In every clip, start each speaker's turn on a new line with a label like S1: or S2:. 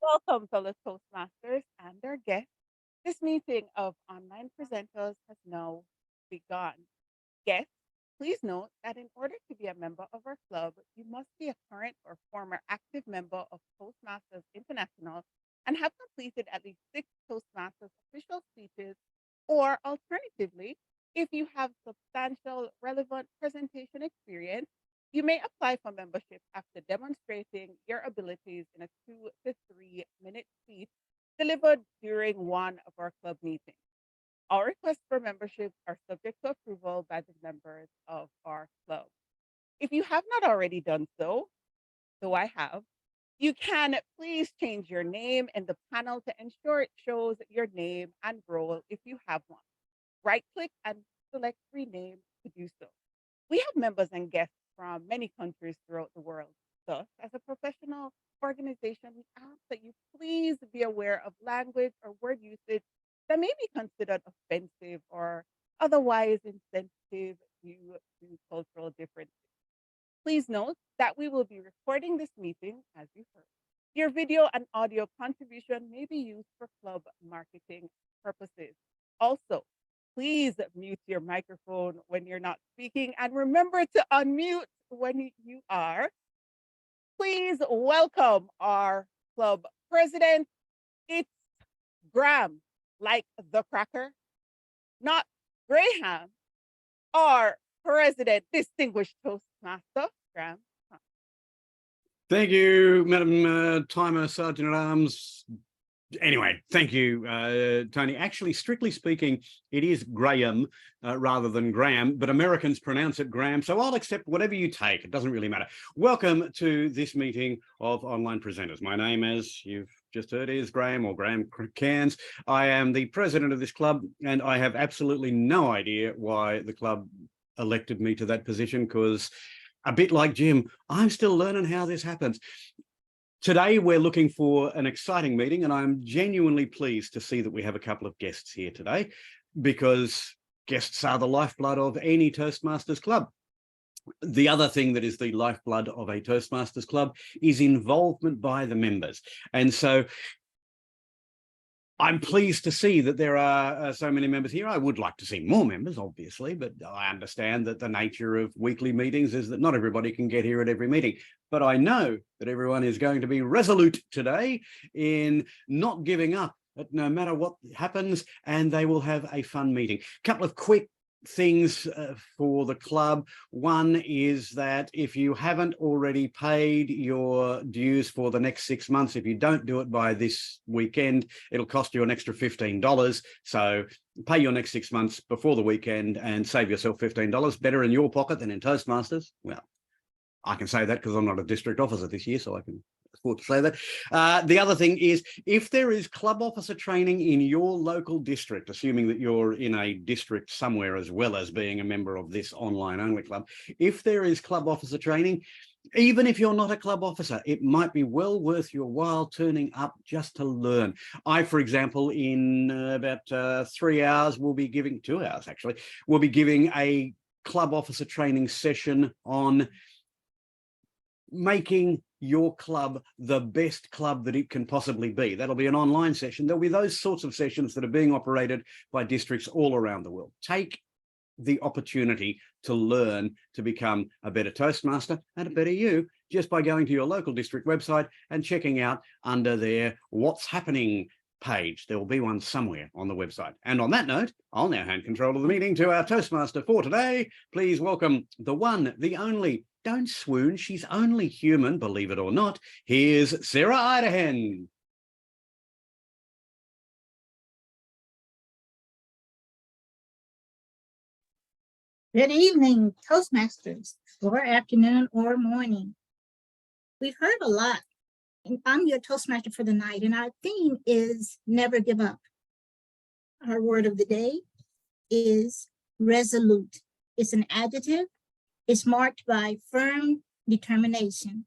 S1: Welcome, fellow Toastmasters and their guests. This meeting of online presenters has now begun. Guests, please note that in order to be a member of our club, you must be a current or former active member of Toastmasters International and have completed at least 6 Toastmasters official speeches, or alternatively, if you have substantial relevant presentation experience, you may apply for membership after demonstrating your abilities in a 2 to 3 minute speech delivered during one of our club meetings. Our requests for membership are subject to approval by the members of our club. If you have not already done so, though I have, you can please change your name in the panel to ensure it shows your name and role if you have one. Right click and select rename to do so. We have members and guests from many countries throughout the world. Thus, as a professional organization, we ask that you please be aware of language or word usage that may be considered offensive or otherwise insensitive due to cultural differences. Please note that we will be recording this meeting, as you heard. Your video and audio contribution may be used for club marketing purposes. Also, please mute your microphone when you're not speaking and remember to unmute when you are. Please welcome our club president. It's Graham, like the cracker, not Graham, our president, distinguished Toastmaster, Graham.
S2: Thank you, Madam Timer Sergeant at Arms. Anyway, thank you, Tony. Actually, strictly speaking, it is Graham rather than Graham, but Americans pronounce it Graham, so I'll accept whatever you take. It doesn't really matter. Welcome to this meeting of online presenters. My name, as you've just heard, is Graham, or Graham Cairns. I am the president of this club, and I have absolutely no idea why the club elected me to that position, because a bit like Jim, I'm still learning how this happens. Today, we're looking for an exciting meeting, and I'm genuinely pleased to see that we have a couple of guests here today, because guests are the lifeblood of any Toastmasters club. The other thing that is the lifeblood of a Toastmasters club is involvement by the members. And so I'm pleased to see that there are so many members here. I would like to see more members, obviously, but I understand that the nature of weekly meetings is that not everybody can get here at every meeting. But I know that everyone is going to be resolute today in not giving up no matter what happens, and they will have a fun meeting. A couple of quick things for the club. One is that if you haven't already paid your dues for the next 6 months, if you don't do it by this weekend, it'll cost you an extra $15. So pay your next 6 months before the weekend and save yourself $15. Better in your pocket than in Toastmasters. Well, I can say that because I'm not a district officer this year, so I can afford to say that. The other thing is, if there is club officer training in your local district, assuming that you're in a district somewhere as well as being a member of this online only club, if there is club officer training, even if you're not a club officer, it might be well worth your while turning up just to learn. I, for example, in about 3 hours, will be giving 2 hours actually, we'll be giving a club officer training session on making your club the best club that it can possibly be. That'll be an online session. There'll be those sorts of sessions that are being operated by districts all around the world. Take the opportunity to learn to become a better Toastmaster and a better you just by going to your local district website and checking out under their What's Happening page. There will be one somewhere on the website. And on that note, I'll now hand control of the meeting to our Toastmaster for today. Please welcome the one, the only, don't swoon, she's only human, believe it or not. Here's Sarah Idahen.
S3: Good evening, Toastmasters, or afternoon or morning. We've heard a lot, and I'm your Toastmaster for the night, and our theme is never give up. Our word of the day is resolute. It's an adjective. It's marked by firm determination.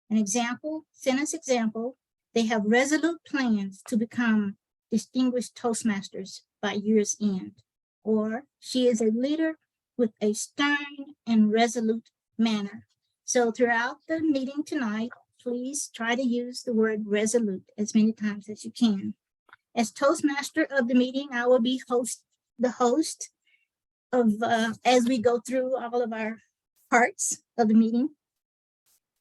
S3: An example, sentence example, they have resolute plans to become distinguished Toastmasters by year's end. Or she is a leader with a stern and resolute manner. So throughout the meeting tonight, please try to use the word resolute as many times as you can. As Toastmaster of the meeting, I will be the host of as we go through all of our parts of the meeting.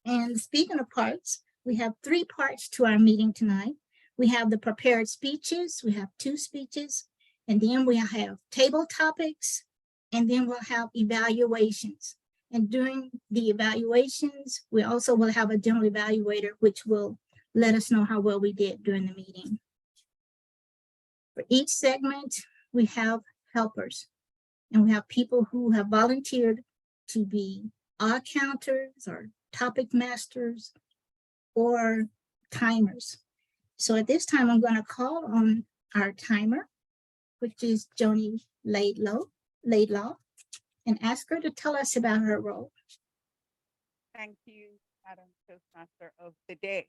S3: And speaking of parts, we have 3 parts to our meeting tonight. We have the prepared speeches, we have 2 speeches, and then we have table topics, and then we'll have evaluations. And during the evaluations, we also will have a general evaluator, which will let us know how well we did during the meeting. For each segment, we have helpers, and we have people who have volunteered to be odd counters or topic masters or timers. So at this time, I'm going to call on our timer, which is Joni Laidlaw, and ask her to tell us about her role.
S1: Thank you, Madam Toastmaster of the day.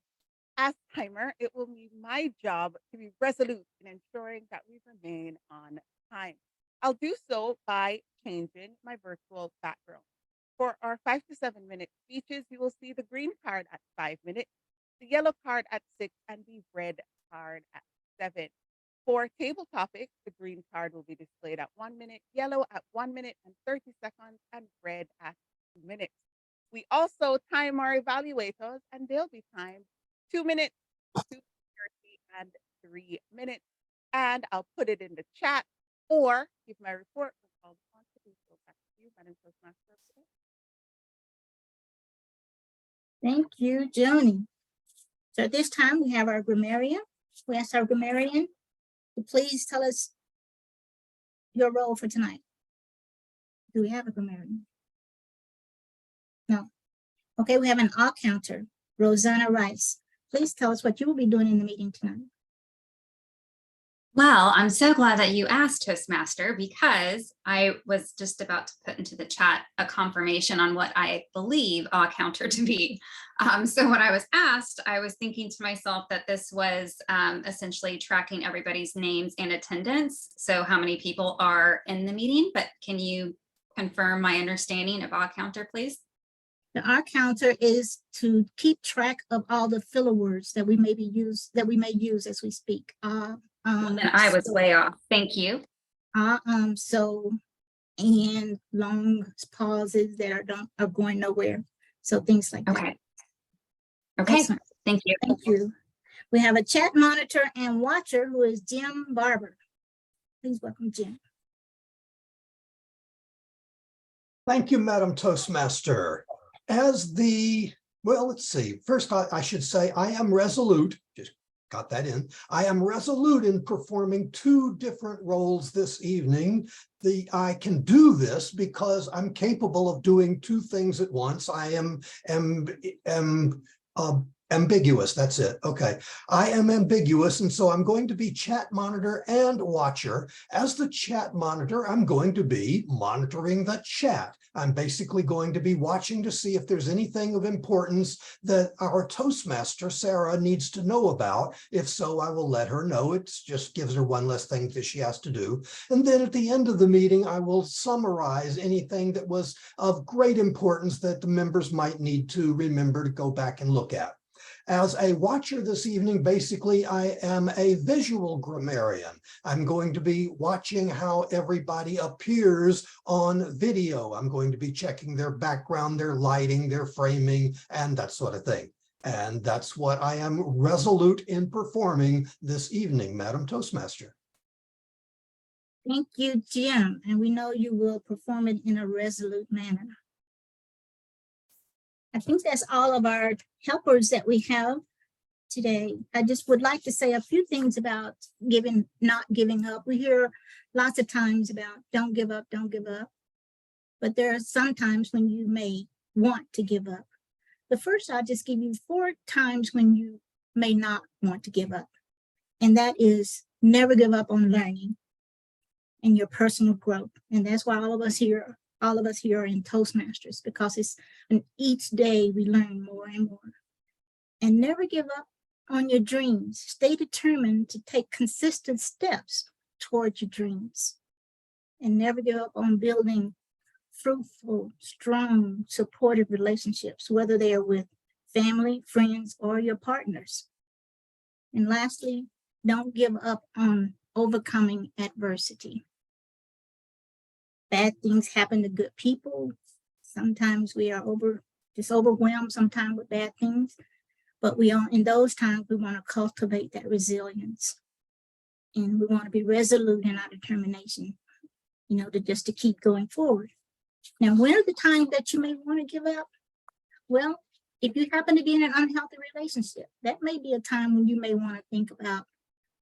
S1: As timer, it will be my job to be resolute in ensuring that we remain on time. I'll do so by changing my virtual background. For our 5 to 7 minute speeches, you will see the green card at 5 minutes, the yellow card at 6, and the red card at 7. For table topics, the green card will be displayed at 1 minute, yellow at 1 minute and 30 seconds, and red at 2 minutes. We also time our evaluators, and they'll be timed 2 minutes, 2:30, and 3 minutes. And I'll put it in the chat or give my report. Back to you, Madam Toastmaster.
S3: Thank you, Joni. So at this time, we have our grammarian. We ask our grammarian to please tell us your role for tonight. Do we have a grammarian? No. Okay, we have an all counter, Rosanna Rice. Please tell us what you will be doing in the meeting tonight.
S4: Well, I'm so glad that you asked, Toastmaster, because I was just about to put into the chat a confirmation on what I believe I'll counter to be. So when I was asked, I was thinking to myself that this was essentially tracking everybody's names and attendance. So how many people are in the meeting, but can you confirm my understanding of our counter, please?
S3: The R counter is to keep track of all the filler words that we may use as we speak.
S4: Well, then I was way off. Thank you.
S3: So, and long pauses that are going nowhere. So things like that.
S4: Okay.
S3: Excellent.
S4: Thank you.
S3: Thank you. We have a chat monitor and watcher who is Jim Barber. Please welcome Jim.
S5: Thank you, Madam Toastmaster. Let's see. First, I should say I am resolute. Just got that in. I am resolute in performing 2 different roles this evening. I can do this because I'm capable of doing 2 things at once. I am ambiguous. That's it. Okay. I am ambiguous. And so I'm going to be chat monitor and watcher. As the chat monitor, I'm going to be monitoring the chat. I'm basically going to be watching to see if there's anything of importance that our Toastmaster, Sarah, needs to know about. If so, I will let her know. It just gives her one less thing that she has to do. And then at the end of the meeting, I will summarize anything that was of great importance that the members might need to remember to go back and look at. As a watcher this evening, basically, I am a visual grammarian. I'm going to be watching how everybody appears on video. I'm going to be checking their background, their lighting, their framing, and that sort of thing. And that's what I am resolute in performing this evening, Madam Toastmaster.
S3: Thank you, Jim. And we know you will perform it in a resolute manner. I think that's all of our helpers that we have today. I just would like to say a few things about not giving up. We hear lots of times about don't give up, don't give up. But there are some times when you may want to give up. The first, I'll just give you 4 times when you may not want to give up. And that is never give up on learning and your personal growth. And that's why all of us here are in Toastmasters, because it's each day we learn more and more. And never give up on your dreams. Stay determined to take consistent steps towards your dreams. And never give up on building fruitful, strong, supportive relationships, whether they are with family, friends, or your partners. And lastly, don't give up on overcoming adversity. Bad things happen to good people. Sometimes we are just overwhelmed sometimes with bad things, but in those times, we want to cultivate that resilience. And we want to be resolute in our determination, to keep going forward. Now, when are the times that you may want to give up? Well, if you happen to be in an unhealthy relationship, that may be a time when you may want to think about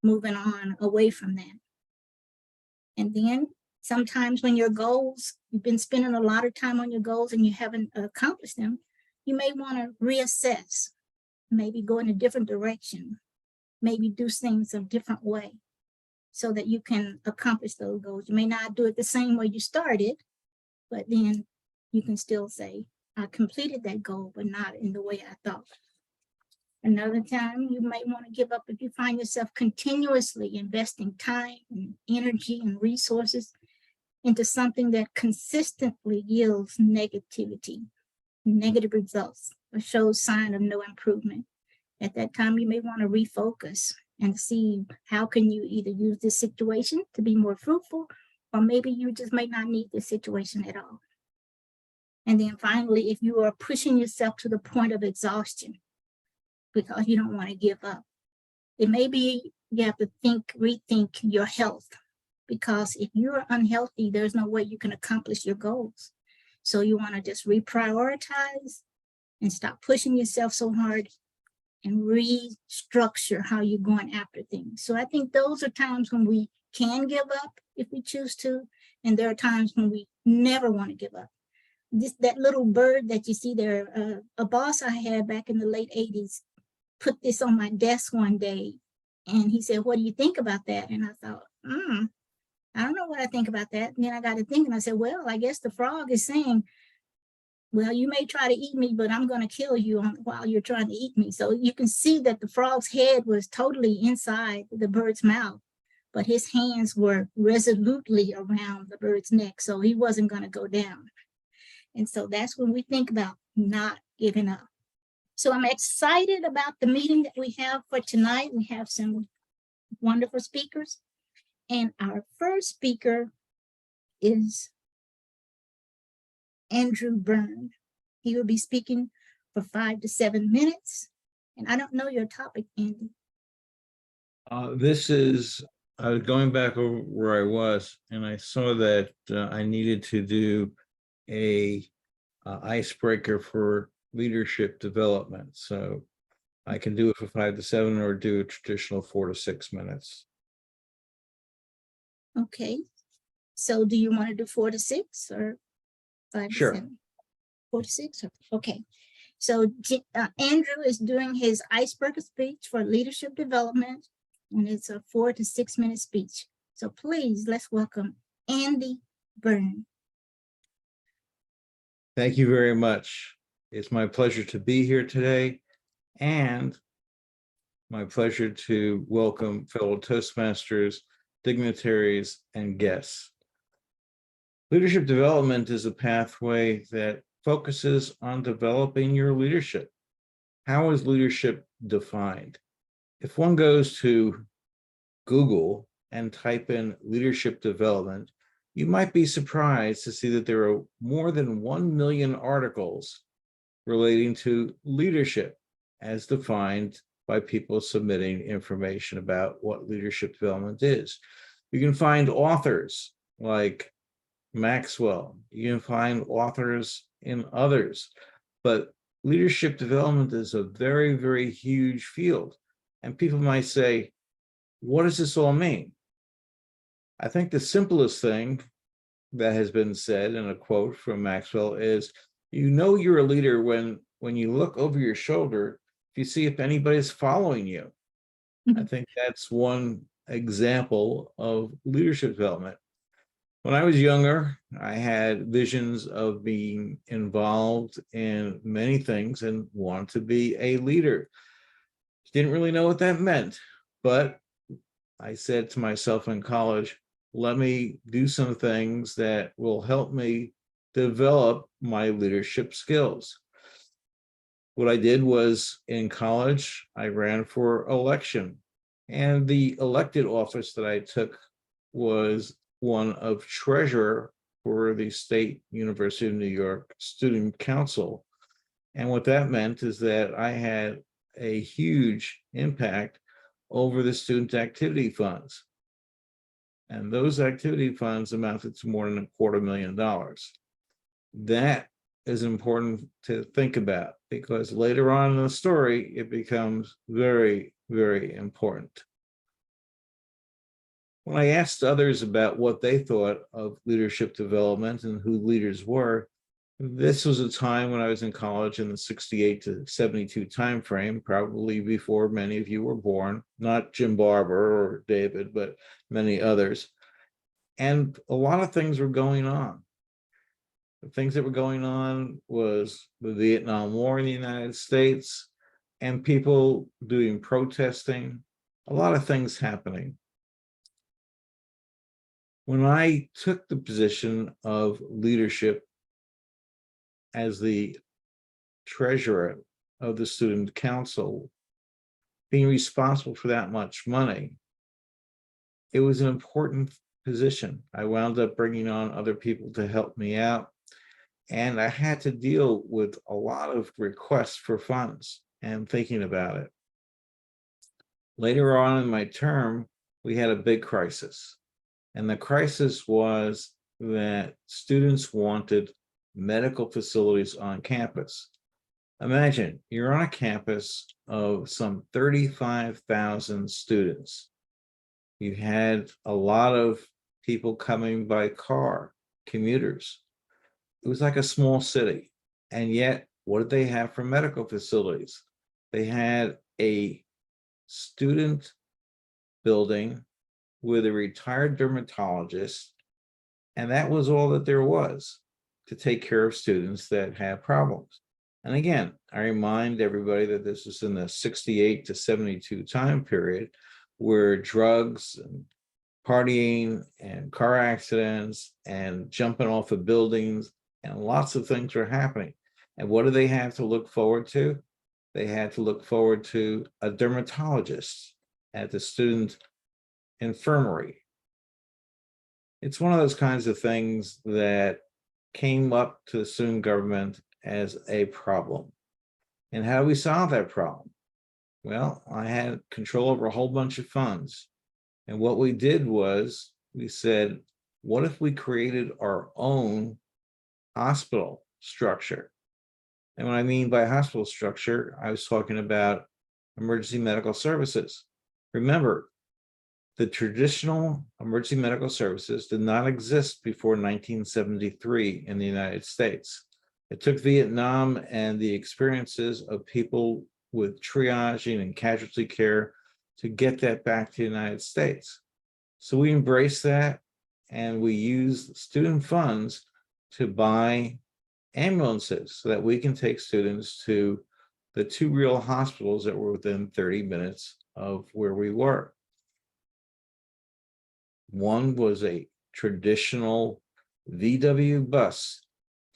S3: moving on away from that. And then sometimes when your goals, you've been spending a lot of time on your goals and you haven't accomplished them, you may want to reassess, maybe go in a different direction, maybe do things a different way so that you can accomplish those goals. You may not do it the same way you started, but then you can still say, I completed that goal, but not in the way I thought. Another time you might want to give up if you find yourself continuously investing time and energy and resources into something that consistently yields negative results, or shows sign of no improvement. At that time, you may want to refocus and see how can you either use this situation to be more fruitful, or maybe you just may not need this situation at all. And then finally, if you are pushing yourself to the point of exhaustion because you don't want to give up, it may be you have to rethink your health, because if you're unhealthy, there's no way you can accomplish your goals. So you want to just reprioritize and stop pushing yourself so hard and restructure how you're going after things. So I think those are times when we can give up if we choose to, and there are times when we never want to give up. That little bird that you see there, a boss I had back in the late 80s put this on my desk one day, and he said, what do you think about that? And I thought, I don't know what I think about that. And then I got to thinking, I said, well, I guess the frog is saying, well, you may try to eat me, but I'm going to kill you while you're trying to eat me. So you can see that the frog's head was totally inside the bird's mouth, but his hands were resolutely around the bird's neck. So he wasn't going to go down. And so that's when we think about not giving up. So I'm excited about the meeting that we have for tonight. We have some wonderful speakers. And our first speaker is Andrew Byrne. He will be speaking for 5 to 7 minutes. And I don't know your topic, Andy.
S6: This is, I was going back over where I was, and I saw that I needed to do a icebreaker for leadership development. So I can do it for 5 to 7 or do a traditional 4 to 6 minutes.
S3: Okay. So do you want to do 4 to 6 or 5
S6: Sure.
S3: to 7? 4 to 6? Okay. So Andrew is doing his icebreaker speech for leadership development, and it's a 4 to 6 minute speech. So please, let's welcome Andy Byrne.
S6: Thank you very much. It's my pleasure to be here today, and my pleasure to welcome fellow Toastmasters, dignitaries, and guests. Leadership development is a pathway that focuses on developing your leadership. How is leadership defined? If one goes to Google and type in leadership development, you might be surprised to see that there are more than 1 million articles relating to leadership as defined by people submitting information about what leadership development is. You can find authors like Maxwell, you can find authors in others, but leadership development is a very, very huge field. And people might say, what does this all mean? I think the simplest thing that has been said in a quote from Maxwell is, you know you're a leader when you look over your shoulder, if you see if anybody's following you. I think that's one example of leadership development. When I was younger, I had visions of being involved in many things and wanted to be a leader. Didn't really know what that meant, but I said to myself in college, let me do some things that will help me develop my leadership skills. What I did was in college, I ran for election, and the elected office that I took was one of treasurer for the State University of New York Student Council. And what that meant is that I had a huge impact over the student activity funds. And those activity funds amounted to more than $250,000. That is important to think about because later on in the story, it becomes very, very important. When I asked others about what they thought of leadership development and who leaders were, this was a time when I was in college in the 68 to 72 timeframe, probably before many of you were born, not Jim Barber or David, but many others. And a lot of things were going on. The things that were going on was the Vietnam War in the United States and people doing protesting, a lot of things happening. When I took the position of leadership as the treasurer of the student council, being responsible for that much money, it was an important position. I wound up bringing on other people to help me out, and I had to deal with a lot of requests for funds and thinking about it. Later on in my term, we had a big crisis. And the crisis was that students wanted medical facilities on campus. Imagine you're on a campus of some 35,000 students. You had a lot of people coming by car, commuters. It was like a small city. And yet, what did they have for medical facilities? They had a student building with a retired dermatologist, and that was all that there was to take care of students that had problems. And again, I remind everybody that this was in the 68 to 72 time period where drugs and partying and car accidents and jumping off of buildings and lots of things were happening. And what do they have to look forward to? They had to look forward to a dermatologist at the student infirmary. It's one of those kinds of things that came up to the student government as a problem. And how do we solve that problem? Well, I had control over a whole bunch of funds. And what we did was we said, what if we created our own hospital structure? And what I mean by hospital structure, I was talking about emergency medical services. Remember, the traditional emergency medical services did not exist before 1973 in the United States. It took Vietnam and the experiences of people with triaging and casualty care to get that back to the United States. So we embraced that and we used student funds to buy ambulances so that we can take students to the two real hospitals that were within 30 minutes of where we were. One was a traditional VW bus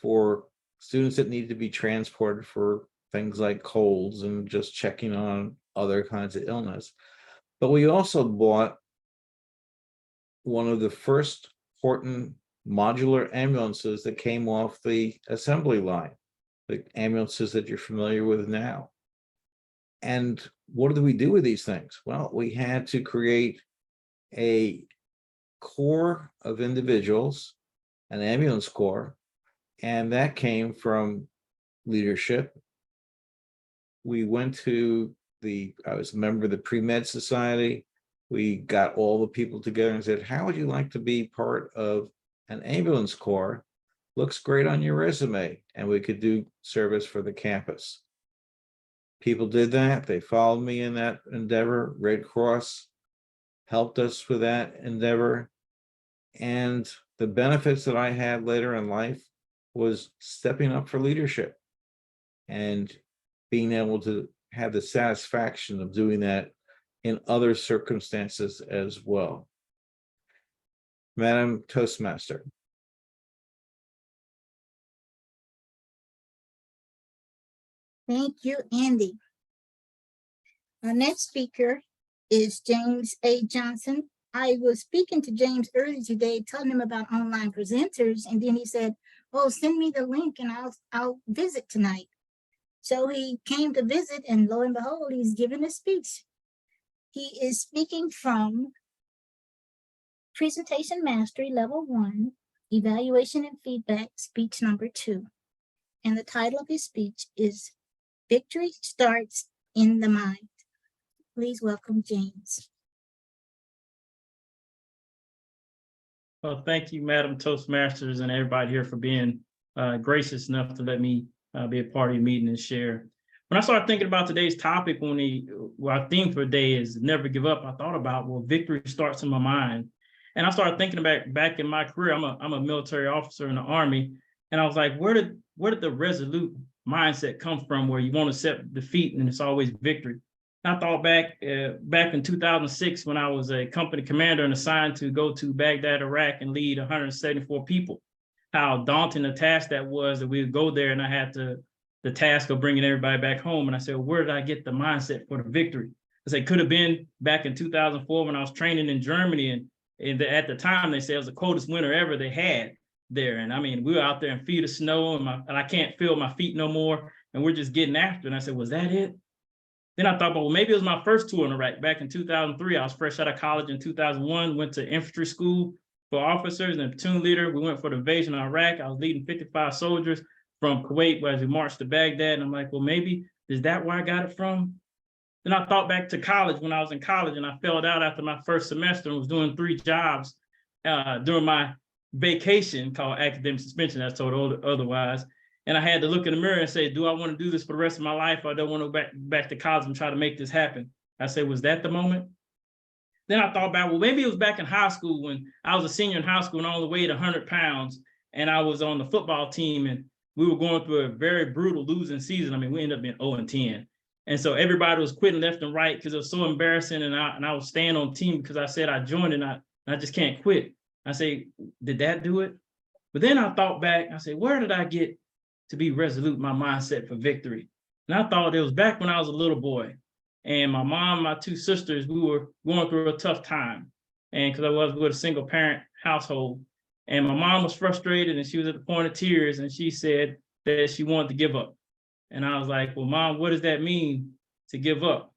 S6: for students that need to be transported for things like colds and just checking on other kinds of illness. But we also bought one of the first Horton modular ambulances that came off the assembly line, the ambulances that you're familiar with now. And what do we do with these things? Well, we had to create a core of individuals, an ambulance corps, and that came from leadership. We went to I was a member of the Pre-Med Society. We got all the people together and said, how would you like to be part of an ambulance corps? Looks great on your resume, and we could do service for the campus. People did that. They followed me in that endeavor. Red Cross helped us with that endeavor. And the benefits that I had later in life was stepping up for leadership and being able to have the satisfaction of doing that in other circumstances as well. Madam Toastmaster.
S3: Thank you, Andy. Our next speaker is James A. Johnson. I was speaking to James earlier today, telling him about online presenters, and then he said, "Oh, send me the link and I'll visit tonight." So he came to visit, and lo and behold, he's giving a speech. He is speaking from Presentation Mastery Level 1, Evaluation and Feedback, speech number 2. And the title of his speech is Victory Starts in the Mind. Please welcome James.
S7: Well, thank you, Madam Toastmasters, and everybody here for being gracious enough to let me be a part of your meeting and share. When I started thinking about today's topic, our theme for the day is never give up, I thought about, well, victory starts in my mind. And I started thinking back in my career. I'm a military officer in the Army, and I was like, where did the resolute mindset come from, where you won't accept defeat and it's always victory? And I thought back in 2006 when I was a company commander and assigned to go to Baghdad, Iraq, and lead 174 people. How daunting a task that was, that we would go there and I had the task of bringing everybody back home. And I said, well, where did I get the mindset for the victory? I said, could have been back in 2004 when I was training in Germany, and at the time they said it was the coldest winter ever they had there. And I mean, we were out there in feet of snow, and I can't feel my feet no more, and we're just getting after it. And I said, was that it? Then I thought, well, maybe it was my first tour in Iraq back in 2003. I was fresh out of college in 2001, went to infantry school for officers and platoon leader. We went for the invasion of Iraq. I was leading 55 soldiers from Kuwait as we marched to Baghdad. And I'm like, well, maybe is that where I got it from? Then I thought back to college when I was in college, and I failed out after my first semester and was doing 3 jobs during my vacation called academic suspension, as told otherwise. And I had to look in the mirror and say, do I want to do this for the rest of my life? Or I don't want to go back to college and try to make this happen. I said, was that the moment? Then I thought about, well, maybe it was back in high school when I was a senior in high school and I only weighed 100 pounds. And I was on the football team, and we were going through a very brutal losing season. I mean, we ended up being 0-10. And so everybody was quitting left and right because it was so embarrassing. And I was staying on team because I said I joined, and I just can't quit. I say, did that do it? But then I thought back, I said, where did I get to be resolute, my mindset for victory? And I thought it was back when I was a little boy. And my mom, my 2 sisters, we were going through a tough time. And because I was with a single parent household. And my mom was frustrated, and she was at the point of tears, and she said that she wanted to give up. And I was like, well, Mom, what does that mean to give up?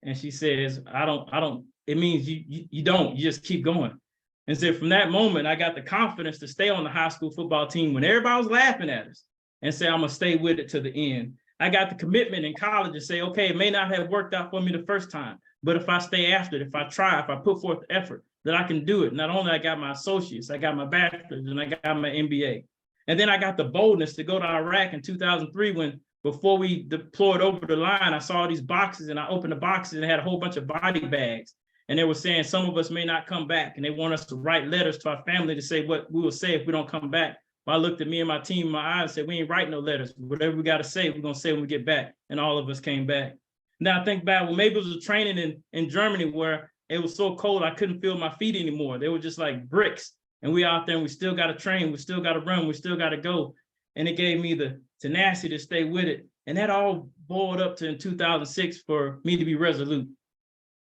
S7: And she says, I don't, it means you don't, you just keep going. And so from that moment, I got the confidence to stay on the high school football team when everybody was laughing at us, and say, I'm gonna stay with it to the end. I got the commitment in college to say, okay, it may not have worked out for me the first time, but if I stay after it, if I try, if I put forth the effort, that I can do it. Not only I got my associates, I got my bachelor's, and I got my MBA. And then I got the boldness to go to Iraq in 2003 before we deployed over the line, I saw these boxes, and I opened the boxes and it had a whole bunch of body bags. And they were saying some of us may not come back, and they want us to write letters to our family to say what we will say if we don't come back. Well, I looked at me and my team in my eyes and said, we ain't writing no letters. Whatever we got to say, we're going to say when we get back. And all of us came back. Now I think back, well, maybe it was a training in Germany where it was so cold I couldn't feel my feet anymore. They were just like bricks. And we out there and we still got to train. We still got to run. We still got to go. And it gave me the tenacity to stay with it. And that all boiled up to in 2006 for me to be resolute,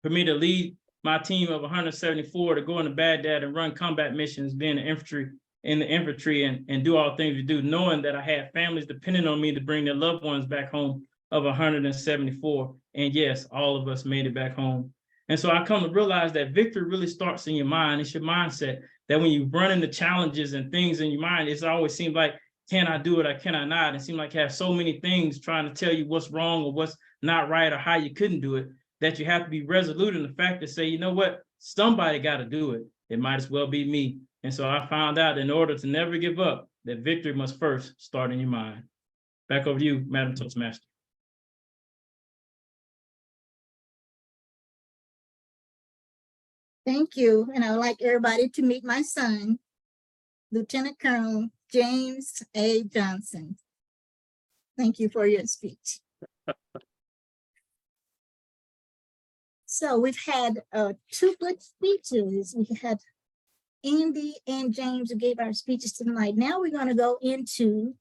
S7: for me to lead my team of 174 to go into Baghdad and run combat missions, being in the infantry and do all the things we do, knowing that I had families depending on me to bring their loved ones back home of 174. And yes, all of us made it back home. And so I come to realize that victory really starts in your mind. It's your mindset, that when you run into challenges and things in your mind, it's always seemed like, can I do it or can I not? It seemed like you have so many things trying to tell you what's wrong or what's not right or how you couldn't do it, that you have to be resolute in the fact to say, you know what, somebody got to do it. It might as well be me. And so I found out in order to never give up, that victory must first start in your mind. Back over to you, Madam Toastmaster.
S3: Thank you. And I would like everybody to meet my son, Lieutenant Colonel James A. Johnson. Thank you for your speech. So we've had 2 good speeches. We had Andy and James who gave our speeches tonight. Now we're going to go into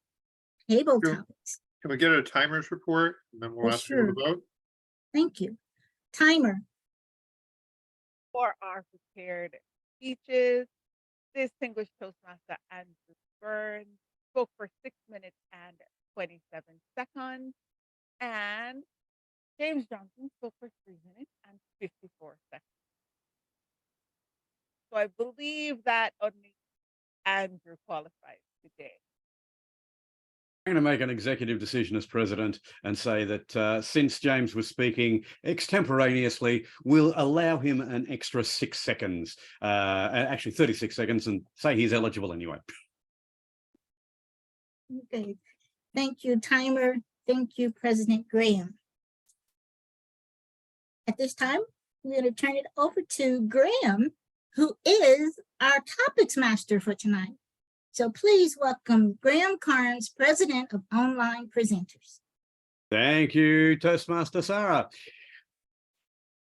S3: table topics.
S8: Can we get a timers report? And then we'll
S3: Oh,
S8: ask people to
S3: sure.
S8: vote.
S3: Thank you. Timer.
S1: For our prepared speeches, distinguished Toastmaster Andrew Burns spoke for 6 minutes and 27 seconds, and James Johnson spoke for 3 minutes and 54 seconds. So I believe that only Andrew qualifies today.
S2: I'm going to make an executive decision as president and say that since James was speaking extemporaneously, we'll allow him an extra 6 seconds, actually 36 seconds, and say he's eligible anyway.
S3: Okay. Thank you, timer. Thank you, President Graham. At this time, we're going to turn it over to Graham, who is our topics master for tonight. So please welcome Graham Carnes, President of Online Presenters.
S2: Thank you, Toastmaster Sarah.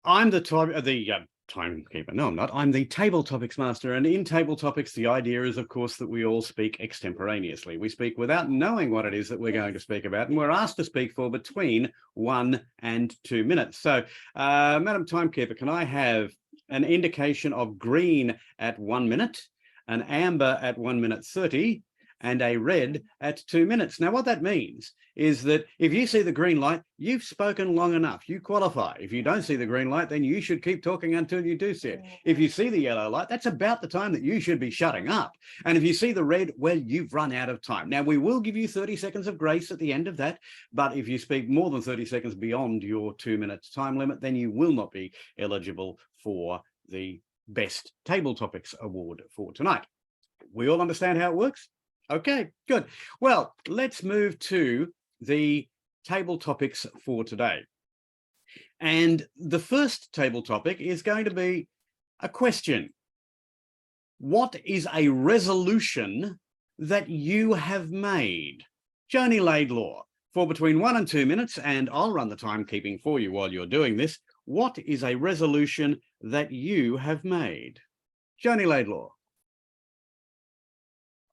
S2: I'm the timekeeper. No, I'm not. I'm the table topics master. And in table topics, the idea is, of course, that we all speak extemporaneously. We speak without knowing what it is that we're going to speak about. And we're asked to speak for between 1 and 2 minutes. So, Madam Timekeeper, can I have an indication of green at 1 minute, an amber at 1 minute 30, and a red at 2 minutes? Now, what that means is that if you see the green light, you've spoken long enough. You qualify. If you don't see the green light, then you should keep talking until you do see it. If you see the yellow light, that's about the time that you should be shutting up. And if you see the red, well, you've run out of time. Now, we will give you 30 seconds of grace at the end of that. But if you speak more than 30 seconds beyond your 2 minutes time limit, then you will not be eligible for the Best Table Topics Award for tonight. We all understand how it works? Okay, good. Well, let's move to the table topics for today. And the first table topic is going to be a question. What is a resolution that you have made? Joni Laidlaw, for between 1 and 2 minutes, and I'll run the timekeeping for you while you're doing this. What is a resolution that you have made? Joni Laidlaw.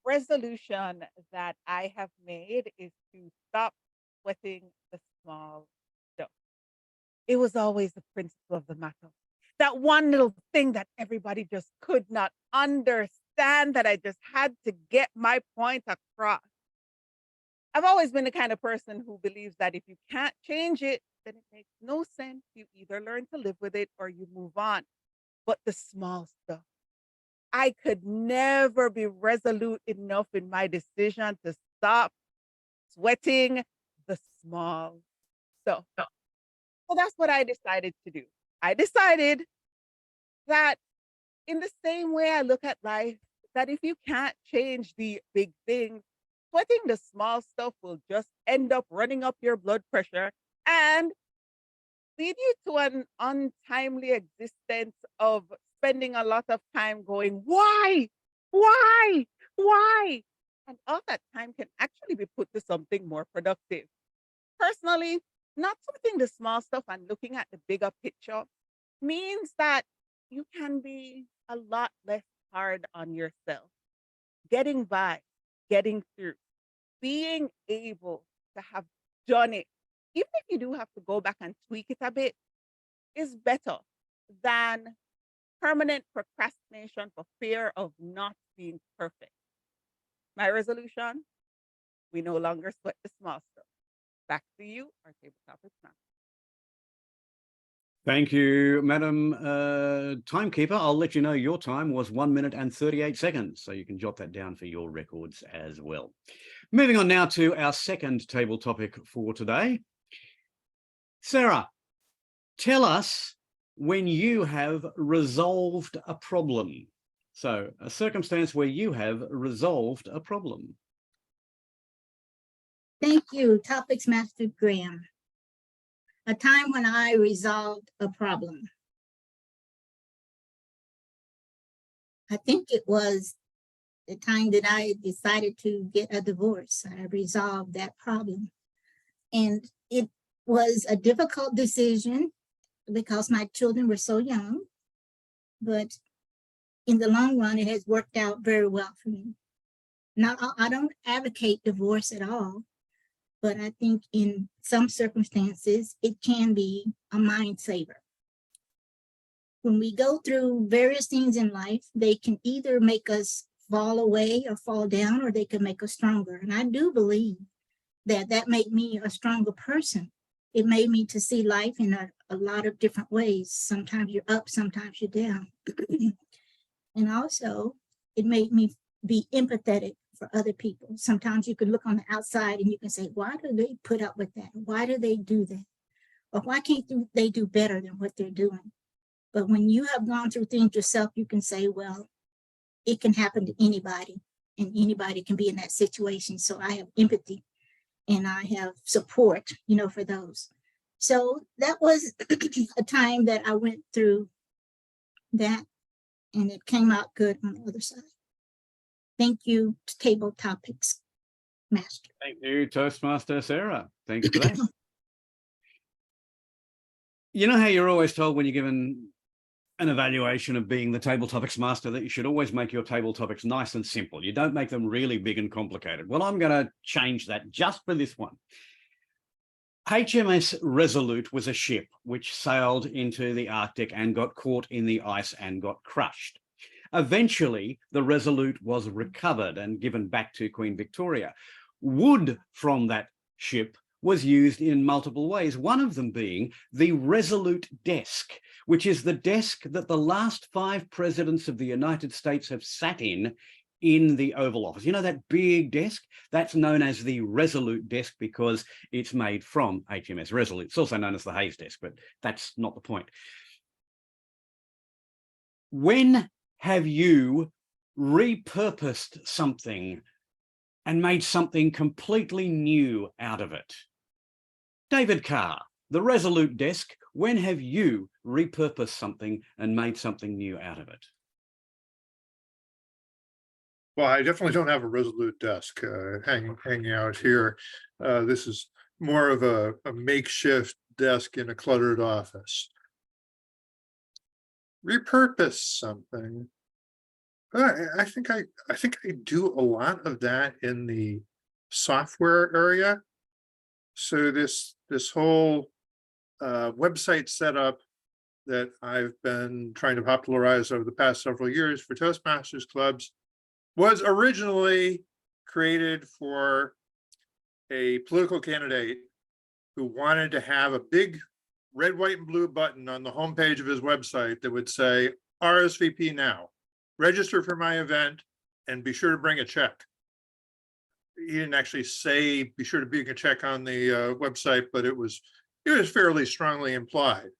S1: Resolution that I have made is to stop sweating the small stuff. It was always the principle of the matter. That one little thing that everybody just could not understand, that I just had to get my point across. I've always been the kind of person who believes that if you can't change it, then it makes no sense. You either learn to live with it or you move on. But the small stuff, I could never be resolute enough in my decision to stop sweating the small stuff. So that's what I decided to do. I decided that in the same way I look at life, that if you can't change the big things, sweating the small stuff will just end up running up your blood pressure and lead you to an untimely existence of spending a lot of time going, why? And all that time can actually be put to something more productive. Personally, not sweating the small stuff and looking at the bigger picture means that you can be a lot less hard on yourself. Getting by, getting through, being able to have done it, even if you do have to go back and tweak it a bit, is better than permanent procrastination for fear of not being perfect. My resolution, we no longer sweat the small stuff. Back to you, our table topics now.
S2: Thank you, Madam Timekeeper. I'll let you know your time was 1 minute and 38 seconds, so you can jot that down for your records as well. Moving on now to our second table topic for today. Sarah, tell us when you have resolved a problem. So a circumstance where you have resolved a problem.
S3: Thank you, Topics Master Graham. A time when I resolved a problem. I think it was the time that I decided to get a divorce. I resolved that problem. And it was a difficult decision because my children were so young, but in the long run, it has worked out very well for me. Now, I don't advocate divorce at all, but I think in some circumstances, it can be a mind saver. When we go through various things in life, they can either make us fall away or fall down, or they can make us stronger. And I do believe that that made me a stronger person. It made me to see life in a lot of different ways. Sometimes you're up, sometimes you're down. And also, it made me be empathetic for other people. Sometimes you can look on the outside and you can say, why do they put up with that? Why do they do that? Or why can't they do better than what they're doing? But when you have gone through things yourself, you can say, well, it can happen to anybody, and anybody can be in that situation. So I have empathy and I have support, for those. So that was a time that I went through that, and it came out good on the other side. Thank you, Table Topics Master.
S2: Thank you, Toastmaster Sarah. Thanks for that. You know how you're always told when you're given an evaluation of being the table topics master that you should always make your table topics nice and simple. You don't make them really big and complicated. Well, I'm going to change that just for this one. HMS Resolute was a ship which sailed into the Arctic and got caught in the ice and got crushed. Eventually, the Resolute was recovered and given back to Queen Victoria. Wood from that ship was used in multiple ways, one of them being the Resolute desk, which is the desk that the last 5 presidents of the United States have sat in the Oval Office. You know that big desk? That's known as the Resolute desk because it's made from HMS Resolute. It's also known as the Hayes desk, but that's not the point. When have you repurposed something and made something completely new out of it? David Carr, the Resolute desk, when have you repurposed something and made something new out of it?
S8: Well, I definitely don't have a Resolute desk hanging out here. This is more of a makeshift desk in a cluttered office. Repurpose something. I think I do a lot of that in the software area. So this whole website setup that I've been trying to popularize over the past several years for Toastmasters clubs was originally created for a political candidate who wanted to have a big red, white, and blue button on the homepage of his website that would say, RSVP now, register for my event, and be sure to bring a check. He didn't actually say, be sure to bring a check on the website, but it was fairly strongly implied.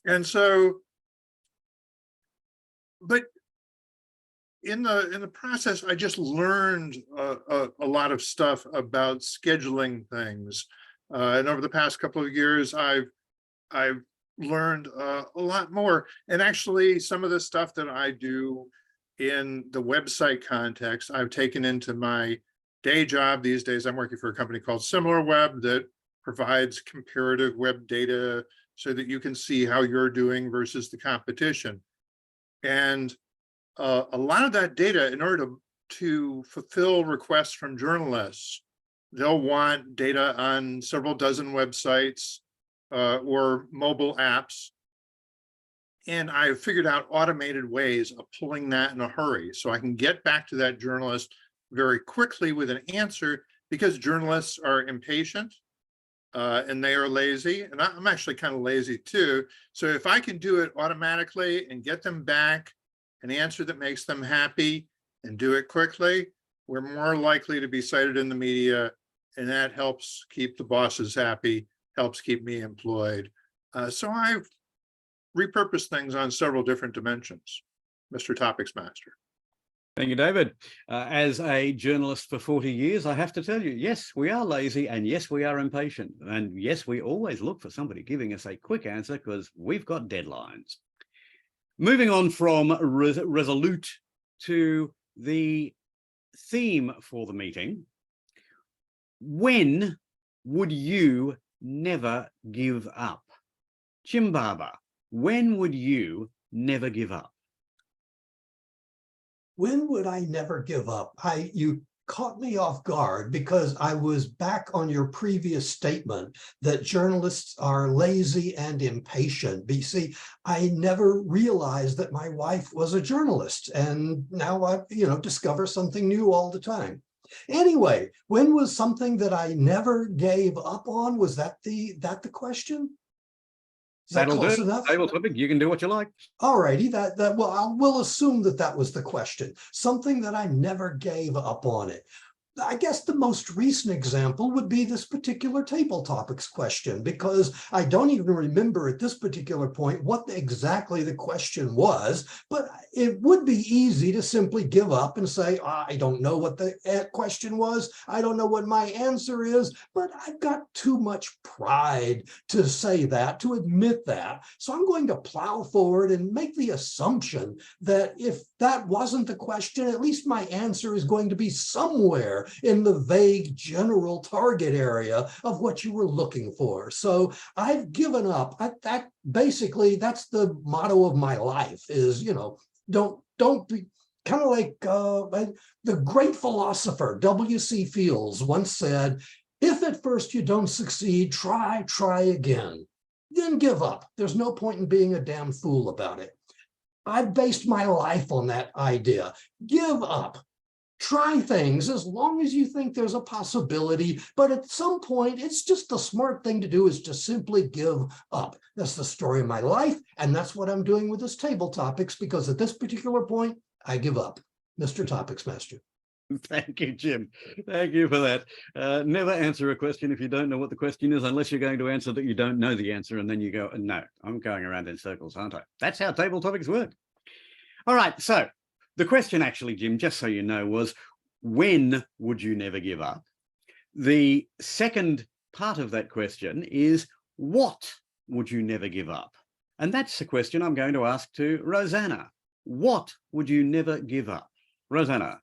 S8: And so, but in the process, I just learned a lot of stuff about scheduling things. And over the past couple of years, I've learned a lot more. And actually, some of the stuff that I do in the website context, I've taken into my day job. These days, I'm working for a company called SimilarWeb that provides comparative web data so that you can see how you're doing versus the competition. And a lot of that data, in order to fulfill requests from journalists, they'll want data on several dozen websites or mobile apps. And I've figured out automated ways of pulling that in a hurry so I can get back to that journalist very quickly with an answer, because journalists are impatient and they are lazy. And I'm actually kind of lazy too. So if I can do it automatically and get them back an answer that makes them happy and do it quickly, we're more likely to be cited in the media, and that helps keep the bosses happy, helps keep me employed. So I've repurposed things on several different dimensions, Mr. Topics Master.
S2: Thank you, David. As a journalist for 40 years, I have to tell you, yes, we are lazy, and yes, we are impatient. And yes, we always look for somebody giving us a quick answer because we've got deadlines. Moving on from Resolute to the theme for the meeting. When would you never give up? Jim Barber, when would you never give up?
S5: When would I never give up? You caught me off guard because I was back on your previous statement that journalists are lazy and impatient. But you see, I never realized that my wife was a journalist, and now I, discover something new all the time. Anyway, when was something that I never gave up on? Was that the question? Is that
S2: That'll
S5: close
S2: do.
S5: enough?
S2: Table topic. You can do what you like.
S5: All righty, well, I will assume that that was the question. Something that I never gave up on it. I guess the most recent example would be this particular table topics question, because I don't even remember at this particular point what exactly the question was, but it would be easy to simply give up and say, I don't know what the question was. I don't know what my answer is, but I've got too much pride to say that, to admit that. So I'm going to plow forward and make the assumption that if that wasn't the question, at least my answer is going to be somewhere in the vague general target area of what you were looking for. So I've given up. Basically, that's the motto of my life is, don't be kind of like the great philosopher W.C. Fields once said, if at first you don't succeed, try again, then give up. There's no point in being a damn fool about it. I've based my life on that idea. Give up. Try things as long as you think there's a possibility, but at some point, it's just the smart thing to do is to simply give up. That's the story of my life, and that's what I'm doing with this table topics, because at this particular point, I give up. Mr. Topics Master.
S2: Thank you, Jim. Thank you for that. Never answer a question if you don't know what the question is, unless you're going to answer that you don't know the answer, and then you go, no, I'm going around in circles, aren't I? That's how table topics work. All right, so the question actually, Jim, just so you know, was when would you never give up? The second part of that question is what would you never give up? And that's the question I'm going to ask to Rosanna. What would you never give up? Rosanna.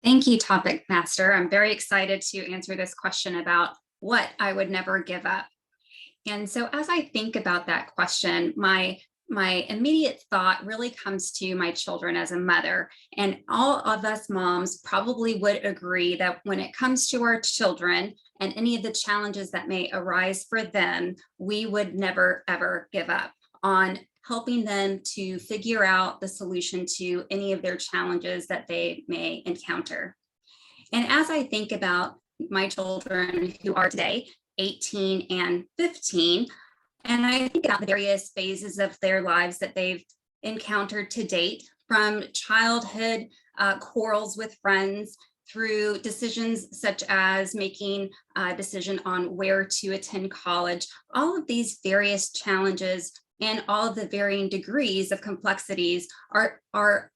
S4: Thank you, Topic Master. I'm very excited to answer this question about what I would never give up. And so as I think about that question, my immediate thought really comes to my children as a mother. And all of us moms probably would agree that when it comes to our children and any of the challenges that may arise for them, we would never, ever give up on helping them to figure out the solution to any of their challenges that they may encounter. And as I think about my children who are today 18 and 15, and I think about the various phases of their lives that they've encountered to date, from childhood quarrels with friends through decisions such as making a decision on where to attend college, all of these various challenges and all of the varying degrees of complexities are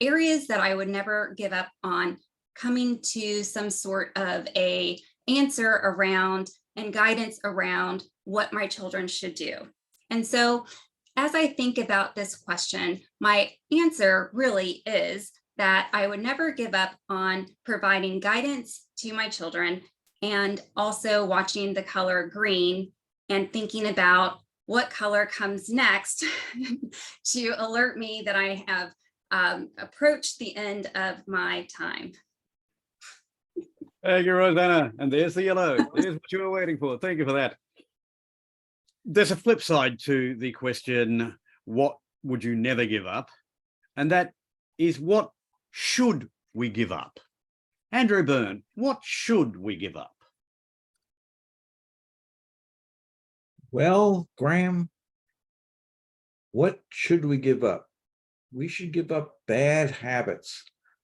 S4: areas that I would never give up on coming to some sort of a answer around and guidance around what my children should do. And so as I think about this question, my answer really is that I would never give up on providing guidance to my children and also watching the color green and thinking about what color comes next to alert me that I have approached the end of my time.
S2: Thank you, Rosanna. And there's the yellow. There's what you were waiting for. Thank you for that. There's a flip side to the question, what would you never give up? And that is, what should we give up? Andrew Byrne, what should we give up?
S6: Well, Graham, what should we give up? We should give up bad habits.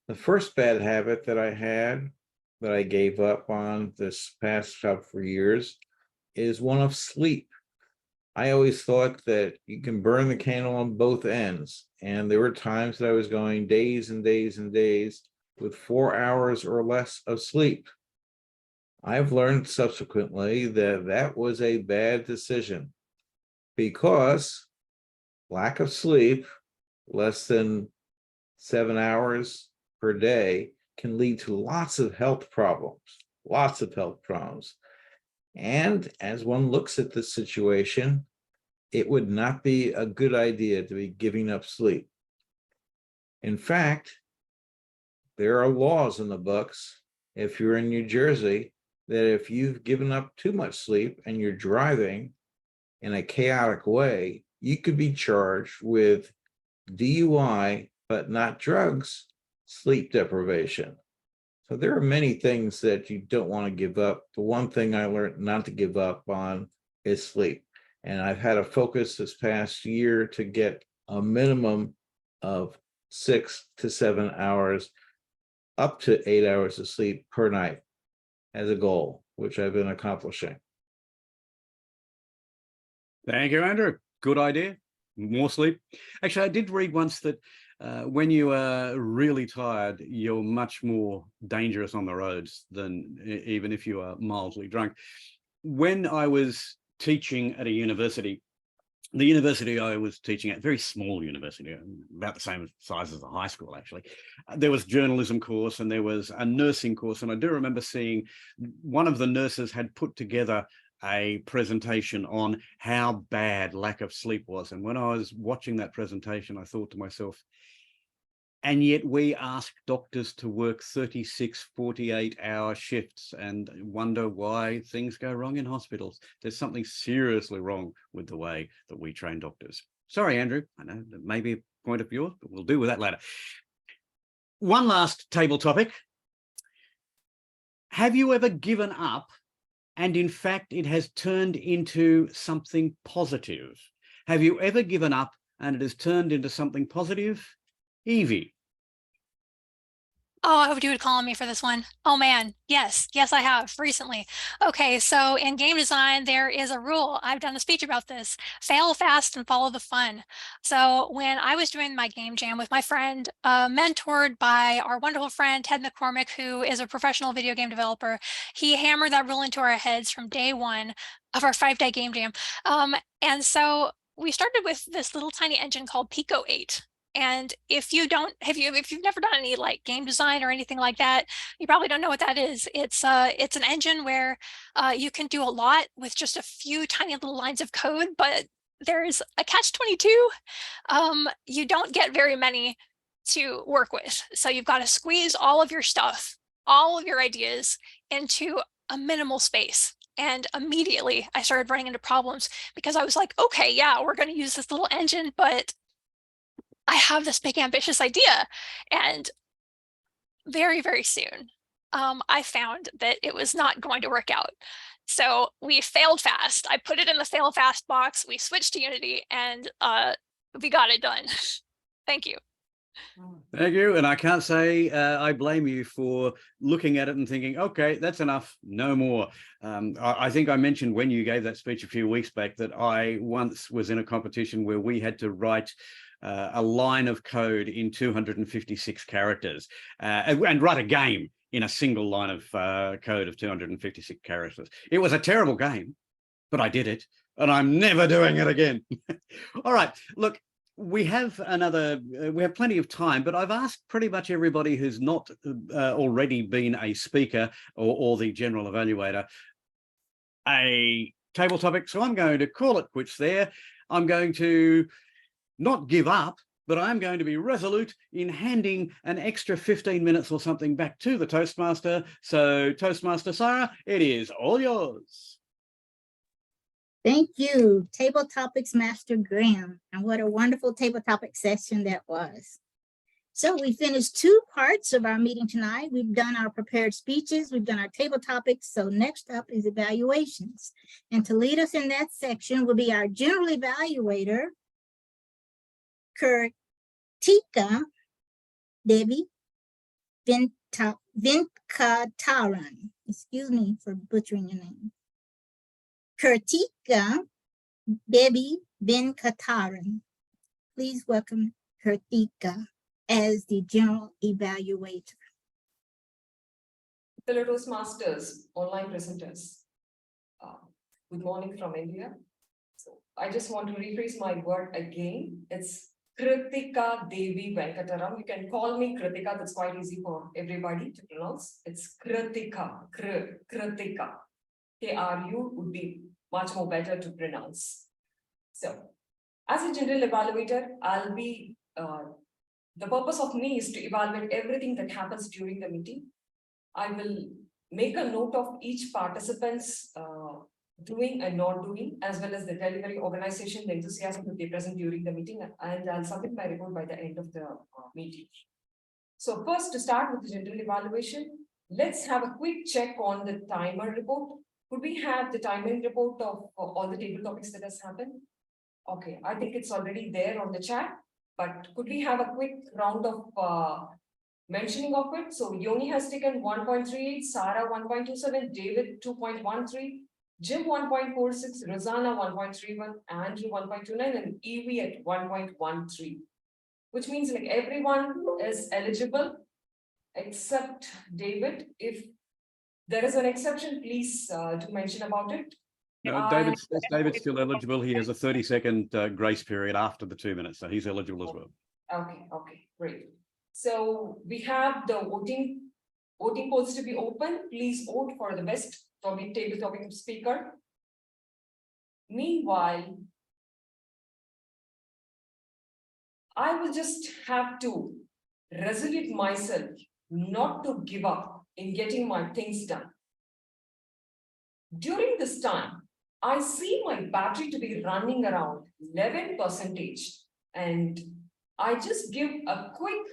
S6: The first bad habit that I had, that I gave up on this past couple of years, is one of sleep. I always thought that you can burn the candle on both ends. And there were times that I was going days and days and days with 4 hours or less of sleep. I've learned subsequently that that was a bad decision, because lack of sleep, less than 7 hours per day, can lead to lots of health problems. And as one looks at this situation, it would not be a good idea to be giving up sleep. In fact, there are laws in the books, if you're in New Jersey, that if you've given up too much sleep and you're driving in a chaotic way, you could be charged with DUI, but not drugs, sleep deprivation. So there are many things that you don't want to give up. The one thing I learned not to give up on is sleep. And I've had a focus this past year to get a minimum of 6 to 7 hours, up to 8 hours of sleep per night as a goal, which I've been accomplishing.
S2: Thank you, Andrew. Good idea. More sleep. Actually, I did read once that when you are really tired, you're much more dangerous on the roads than even if you are mildly drunk. When I was teaching at a university, the university I was teaching at, very small university, about the same size as a high school, actually, there was journalism course and there was a nursing course. And I do remember seeing one of the nurses had put together a presentation on how bad lack of sleep was. And when I was watching that presentation, I thought to myself, and yet we ask doctors to work 36, 48-hour shifts and wonder why things go wrong in hospitals. There's something seriously wrong with the way that we train doctors. Sorry, Andrew, I know that may be a point of yours, but we'll deal with that later. One last table topic. Have you ever given up and in fact it has turned into something positive? Have you ever given up and it has turned into something positive? Evie.
S9: Oh, I hoped you would call on me for this one. Oh man, yes, I have recently. Okay, so in game design, there is a rule. I've done a speech about this. Fail fast and follow the fun. So when I was doing my game jam with my friend, mentored by our wonderful friend, Ted McCormick, who is a professional video game developer, he hammered that rule into our heads from day one of our 5-day game jam. And so we started with this little tiny engine called Pico 8. And if you've never done any like game design or anything like that, you probably don't know what that is. It's an engine where you can do a lot with just a few tiny little lines of code, but there's a catch-22. You don't get very many to work with. So you've got to squeeze all of your stuff, all of your ideas into a minimal space. And immediately I started running into problems because I was like, okay, yeah, we're going to use this little engine, but I have this big ambitious idea. And very, very soon, I found that it was not going to work out. So we failed fast. I put it in the fail fast box. We switched to Unity and we got it done. Thank you.
S2: Thank you. And I can't say I blame you for looking at it and thinking, okay, that's enough, no more. I think I mentioned when you gave that speech a few weeks back that I once was in a competition where we had to write a line of code in 256 characters and write a game in a single line of code of 256 characters. It was a terrible game, but I did it and I'm never doing it again. All right, look, we have plenty of time, but I've asked pretty much everybody who's not already been a speaker or the general evaluator a table topic. So I'm going to call it quits there. I'm going to not give up, but I'm going to be resolute in handing an extra 15 minutes or something back to the Toastmaster. So Toastmaster Sarah, it is all yours.
S3: Thank you, Table Topics Master Graham. And what a wonderful table topic session that was. So we finished 2 parts of our meeting tonight. We've done our prepared speeches, we've done our table topics. So next up is evaluations. And to lead us in that section will be our general evaluator, Kritika Devi Venkataran. Excuse me for butchering your name. Kritika Devi Venkataran. Please welcome Kritika as the general evaluator.
S10: Fellow Toastmasters, online presenters. Good morning from India. So I just want to rephrase my word again. It's Kritika Devi Venkataram. You can call me Kritika. That's quite easy for everybody to pronounce. It's Kritika. Kritika. KRU would be much more better to pronounce. So, as a general evaluator, I'll be The purpose of me is to evaluate everything that happens during the meeting. I will make a note of each participant's doing and not doing, as well as the delivery organization, the enthusiasm that they present during the meeting, and I'll submit my report by the end of the meeting. So first, to start with the general evaluation, let's have a quick check on the timer report. Could we have the timing report of all the table topics that has happened? Okay, I think it's already there on the chat, but could we have a quick round of mentioning of it? So Yoni has taken 1.38, Sarah 1.27, David 2.13, Jim 1.46, Rosanna 1.31, Andrew 1.29, and Evie at 1.13. Which means like everyone is eligible except David. If there is an exception, please do mention about it.
S2: No, David's still eligible. He has a 30-second grace period after the 2 minutes, so he's eligible as well.
S10: Okay, great. So we have the voting polls to be open. Please vote for the best table topic speaker. Meanwhile, I will just have to resolute myself not to give up in getting my things done. During this time, I see my battery to be running around 11%, and I just give a quick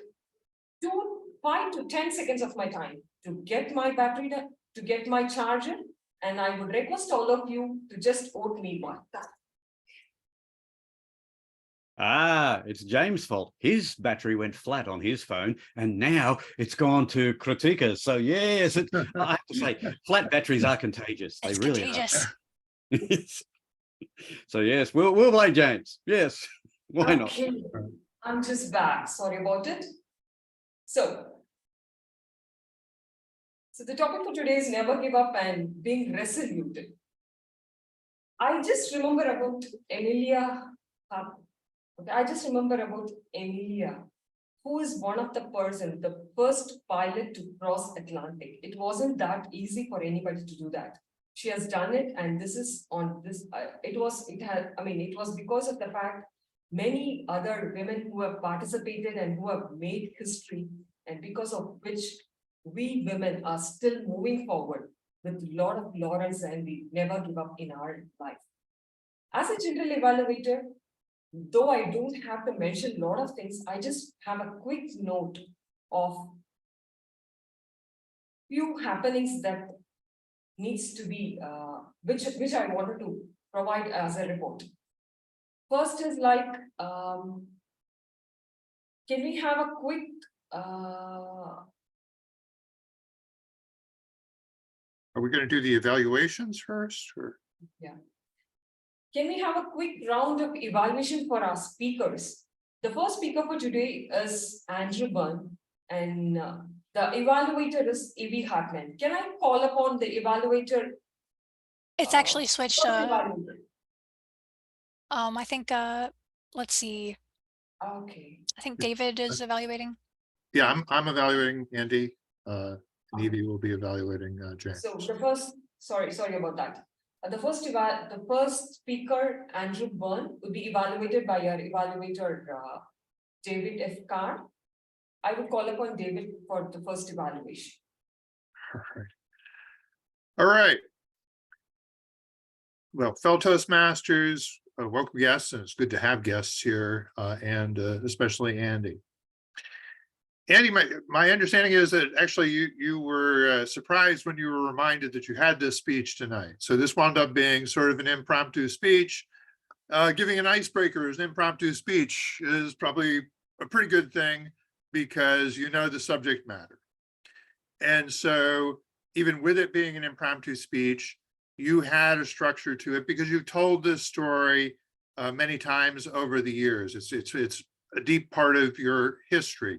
S10: 5 to 10 seconds of my time to get my battery, to get my charger, and I would request all of you to just vote me one.
S2: It's James' fault. His battery went flat on his phone, and now it's gone to Kritika. So yes, I have to say, flat batteries are contagious. They
S9: It's
S2: really
S9: contagious.
S2: are. So yes, we'll blame James. Yes, why not?
S10: Okay, I'm just back. Sorry about it. So the topic for today is never give up and being resolute. I just remember about Emilia. I just remember about Emilia, who is one of the first pilot to cross Atlantic. It wasn't that easy for anybody to do that. She has done it, and this is on this. It was because of the fact many other women who have participated and who have made history, and because of which we women are still moving forward with a lot of laurels, and we never give up in our life. As a general evaluator, though I don't have to mention a lot of things, I just have a quick note of few happenings that needs to be, which I wanted to provide as a report. First is like, can we have a quick,
S8: Are we going to do the evaluations first, or?
S10: Yeah. Can we have a quick round of evaluation for our speakers? The first speaker for today is Andrew Byrne, and the evaluator is Evie Hartman. Can I call upon the evaluator?
S9: It's actually switched.
S10: Evaluator.
S9: I think, let's see.
S10: Okay.
S9: I think David is evaluating.
S8: Yeah, I'm evaluating Andy. And Evie will be evaluating James.
S10: So the first, sorry about that. The first speaker, Andrew Byrne, will be evaluated by our evaluator, David F. Carr. I would call upon David for the first evaluation.
S8: All right. Well, fellow Toastmasters, welcome guests, and it's good to have guests here, and especially Andy. Andy, my understanding is that actually you were surprised when you were reminded that you had this speech tonight. So this wound up being sort of an impromptu speech. Giving an icebreaker as an impromptu speech is probably a pretty good thing because you know the subject matter. And so even with it being an impromptu speech, you had a structure to it because you've told this story many times over the years. It's a deep part of your history.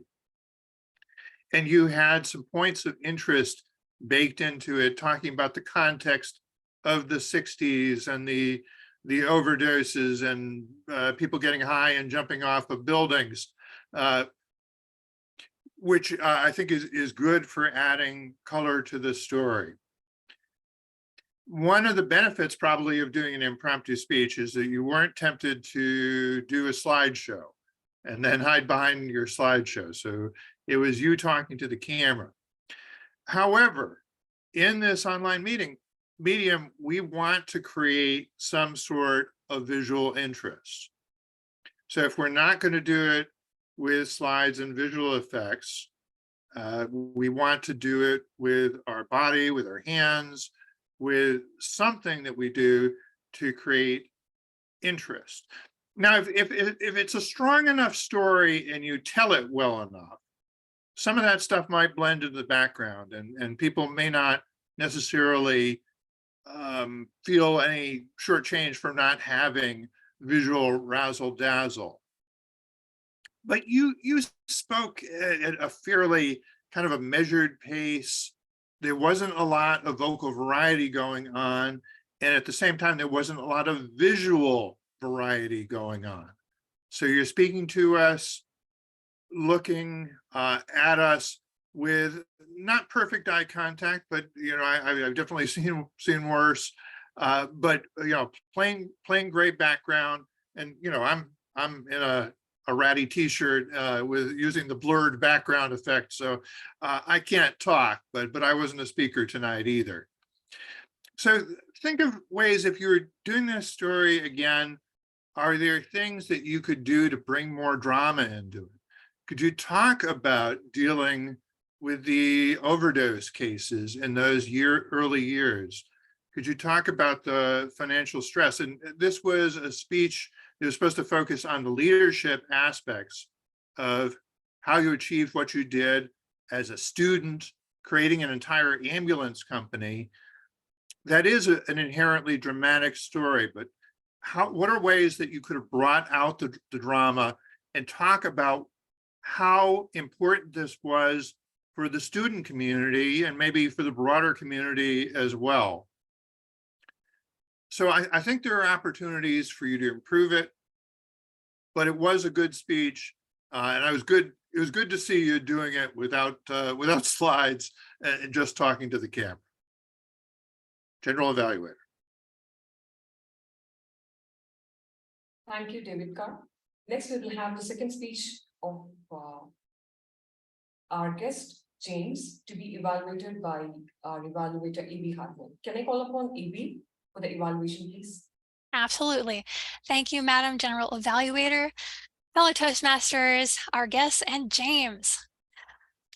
S8: And you had some points of interest baked into it, talking about the context of the 60s and the overdoses and people getting high and jumping off of buildings, which I think is good for adding color to the story. One of the benefits probably of doing an impromptu speech is that you weren't tempted to do a slideshow. and then hide behind your slideshow. So it was you talking to the camera. However, in this online medium, we want to create some sort of visual interest. So if we're not going to do it with slides and visual effects, we want to do it with our body, with our hands, with something that we do to create interest. Now, if it's a strong enough story and you tell it well enough, some of that stuff might blend into the background, and people may not necessarily feel any shortchange from not having visual razzle dazzle. But you spoke at a fairly kind of a measured pace. There wasn't a lot of vocal variety going on, and at the same time, there wasn't a lot of visual variety going on. So you're speaking to us, looking at us with not perfect eye contact, but I've definitely seen worse. But playing great background, and I'm in a ratty t-shirt with using the blurred background effect, so I can't talk, but I wasn't a speaker tonight either. So think of ways, if you were doing this story again, are there things that you could do to bring more drama into it? Could you talk about dealing with the overdose cases in those early years? Could you talk about the financial stress? And this was a speech that was supposed to focus on the leadership aspects of how you achieved what you did as a student, creating an entire ambulance company. That is an inherently dramatic story, but what are ways that you could have brought out the drama and talk about how important this was for the student community and maybe for the broader community as well? So I think there are opportunities for you to improve it, but it was a good speech, and it was good to see you doing it without slides and just talking to the camera. General Evaluator.
S10: Thank you, David Carr. Next, we will have the second speech of our guest, James, to be evaluated by our evaluator, E.B. Hartman. Can I call upon E.B. for the evaluation, please?
S9: Absolutely. Thank you, Madam General Evaluator, fellow Toastmasters, our guests, and James.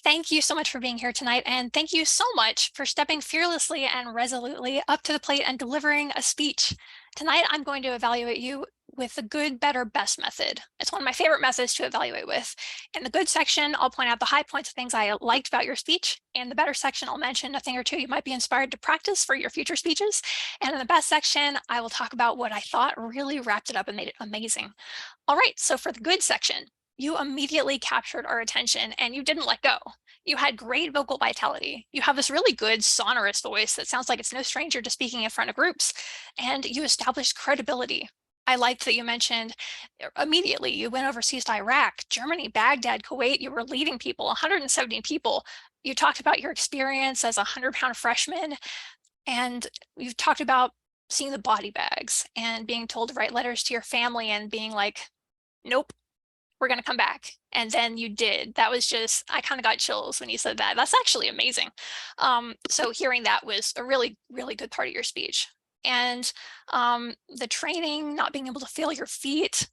S9: Thank you so much for being here tonight, and thank you so much for stepping fearlessly and resolutely up to the plate and delivering a speech. Tonight, I'm going to evaluate you with the good, better, best method. It's one of my favorite methods to evaluate with. In the good section, I'll point out the high points of things I liked about your speech. In the better section, I'll mention a thing or two you might be inspired to practice for your future speeches. And in the best section, I will talk about what I thought really wrapped it up and made it amazing. All right, so for the good section, you immediately captured our attention and you didn't let go. You had great vocal vitality. You have this really good sonorous voice that sounds like it's no stranger to speaking in front of groups, and you established credibility. I liked that you mentioned immediately you went overseas to Iraq, Germany, Baghdad, Kuwait. You were leading people, 170 people. You talked about your experience as a 100-pound freshman, and you've talked about seeing the body bags and being told to write letters to your family and being like, nope, we're going to come back. And then you did. That was just, I kind of got chills when you said that. That's actually amazing. So hearing that was a really, really good part of your speech. And the training, not being able to feel your feet,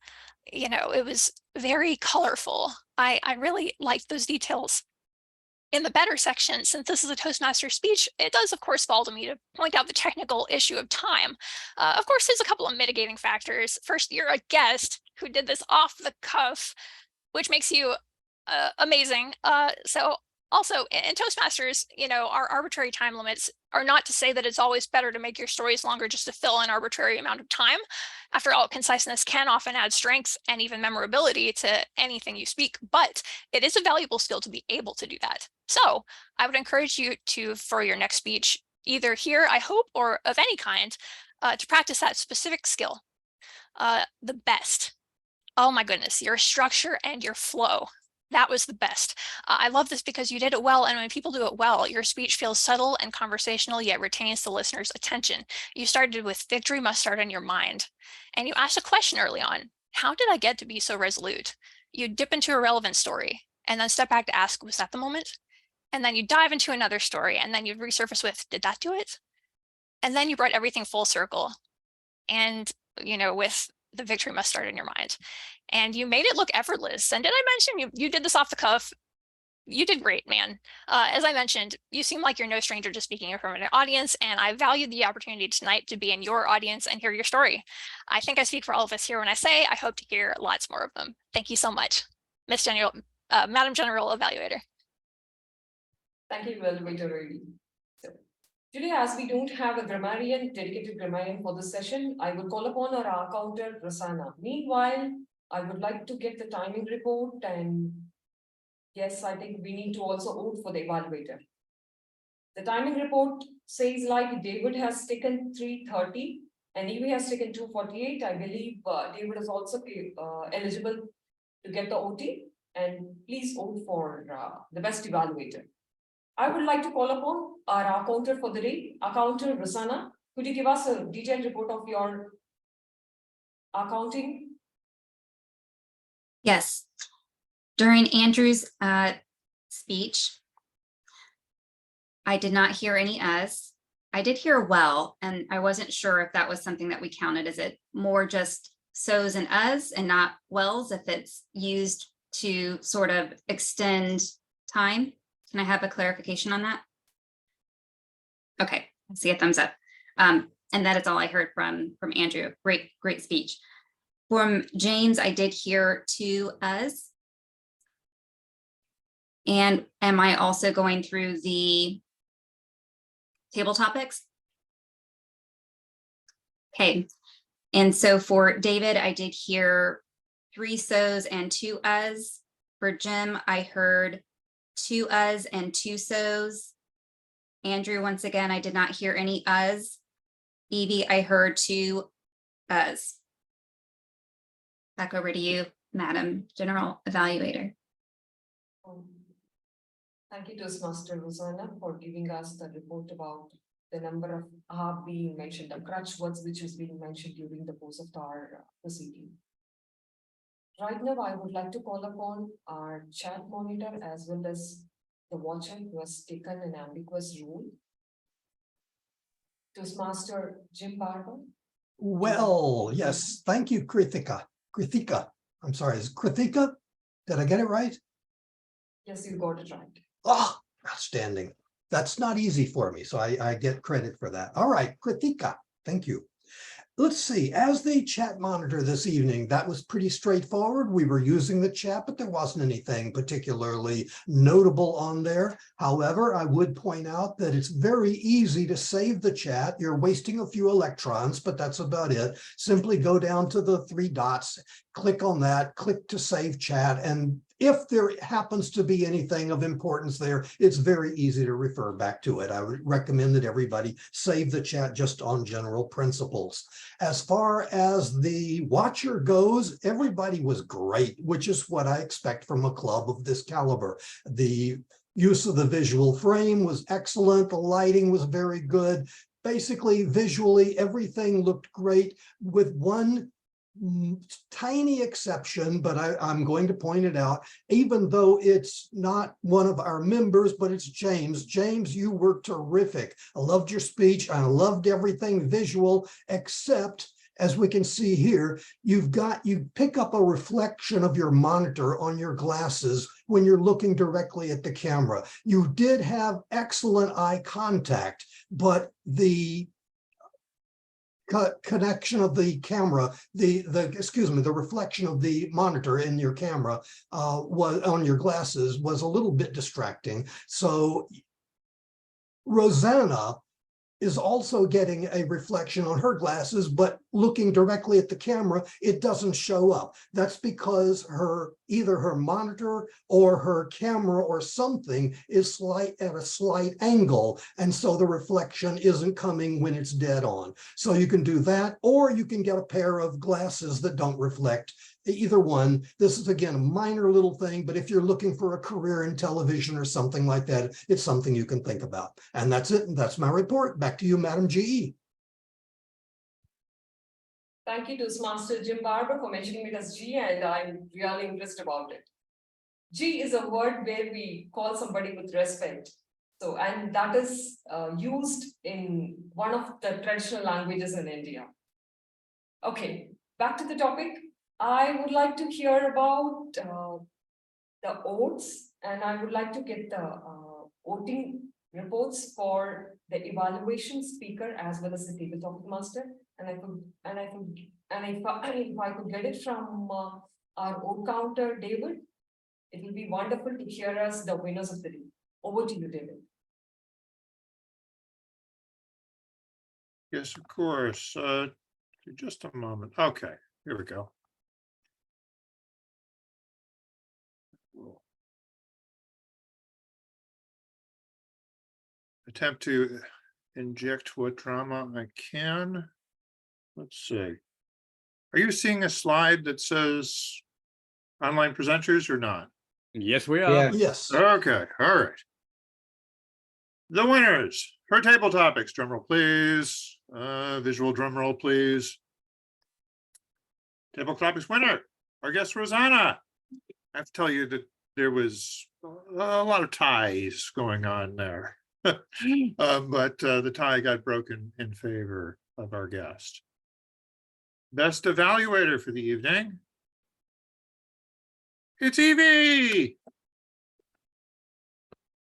S9: it was very colorful. I really liked those details. In the better section, since this is a Toastmaster speech, it does, of course, fall to me to point out the technical issue of time. Of course, there's a couple of mitigating factors. First, you're a guest who did this off the cuff, which makes you amazing. So also in Toastmasters, our arbitrary time limits are not to say that it's always better to make your stories longer just to fill an arbitrary amount of time. After all, conciseness can often add strength and even memorability to anything you speak, but it is a valuable skill to be able to do that. So I would encourage you to, for your next speech, either here, I hope, or of any kind, to practice that specific skill, the best. Oh my goodness, your structure and your flow. That was the best. I love this because you did it well, and when people do it well, your speech feels subtle and conversational, yet retains the listener's attention. You started with victory must start in your mind, and you asked a question early on. How did I get to be so resolute? you dip into a relevant story and then step back to ask, was that the moment? And then you dive into another story and then you resurface with, did that do it? And then you brought everything full circle. And, with the victory must start in your mind. And you made it look effortless. And did I mention you did this off the cuff? You did great, man. As I mentioned, you seem like you're no stranger to speaking in front of an audience, and I valued the opportunity tonight to be in your audience and hear your story. I think I speak for all of us here when I say I hope to hear lots more of them. Thank you so much, Madam General Evaluator.
S10: Thank you, Evaluator Rudy. So, today, as we don't have a dedicated grammarian for this session, I will call upon our accountant, Rosanna. Meanwhile, I would like to get the timing report, and yes, I think we need to also vote for the evaluator. The timing report says like David has taken 3:30 and Evie has taken 2:48. I believe David is also eligible to get the OT, and please vote for the best evaluator. I would like to call upon our accountant for the day, accountant Rosanna. Could you give us a detailed report of your accounting?
S4: Yes. During Andrew's speech, I did not hear any us. I did hear well, and I wasn't sure if that was something that we counted. Is it more just so's and us and not wells if it's used to sort of extend time? Can I have a clarification on that? Okay, I see a thumbs up. And that is all I heard from Andrew. Great speech. From James, I did hear to us. And am I also going through the table topics? Okay. And so for David, I did hear 3 so's and 2 us. For Jim, I heard 2 us and 2 so's. Andrew, once again, I did not hear any us. Evie, I heard 2 us. Back over to you, Madam General Evaluator.
S10: Thank you, Toastmaster Rosanna, for giving us the report about the number of are being mentioned, the crutch words which is being mentioned during the course of our proceeding. Right now, I would like to call upon our chat monitor as well as the watcher who has taken an ambiguous role. Toastmaster Jim Barber.
S5: Well, yes, thank you, Krithika. I'm sorry, is it Krithika? Did I get it right?
S10: Yes, you got it right.
S5: Oh, outstanding. That's not easy for me, so I get credit for that. All right, Krithika, thank you. Let's see, as the chat monitor this evening, that was pretty straightforward. We were using the chat, but there wasn't anything particularly notable on there. However, I would point out that it's very easy to save the chat. You're wasting a few electrons, but that's about it. Simply go down to the 3 dots, click on that, click to save chat, and if there happens to be anything of importance there, it's very easy to refer back to it. I would recommend that everybody save the chat just on general principles. As far as the watcher goes, everybody was great, which is what I expect from a club of this caliber. The use of the visual frame was excellent. The lighting was very good. Basically, visually, everything looked great with one tiny exception, but I'm going to point it out, even though it's not one of our members, but it's James. James, you were terrific. I loved your speech. I loved everything visual, except as we can see here, you pick up a reflection of your monitor on your glasses when you're looking directly at the camera. You did have excellent eye contact, but the connection of the camera, the reflection of the monitor in your camera was on your glasses was a little bit distracting. So Rosanna is also getting a reflection on her glasses, but looking directly at the camera, it doesn't show up. That's because either her monitor or her camera or something is at a slight angle. And so the reflection isn't coming when it's dead on. So you can do that, or you can get a pair of glasses that don't reflect. Either one. This is, again, a minor little thing, but if you're looking for a career in television or something like that, it's something you can think about. And that's it. And that's my report. Back to you, Madam GE.
S10: Thank you to Master Jim Barber for mentioning it as G, and I'm really impressed about it. G is a word where we call somebody with respect. So, and that is used in one of the traditional languages in India. Okay, back to the topic. I would like to hear about the votes, and I would like to get the voting reports for the evaluation speaker as well as the table topic master. And if I could get it from our vote counter, David, it will be wonderful to hear us the winners of the day. Over to you, David.
S8: Yes, of course. Just a moment. Okay, here we go. We'll attempt to inject what drama I can. Let's see. Are you seeing a slide that says online presenters or not?
S2: Yes, we are.
S6: Yeah.
S5: Yes.
S8: Okay, all right. The winners for table topics, drum roll, please. Visual drum roll, please. Table topics winner, our guest Rosanna. I have to tell you that there was a lot of ties going on there. But the tie got broken in favor of our guest. Best evaluator for the evening. It's Evie.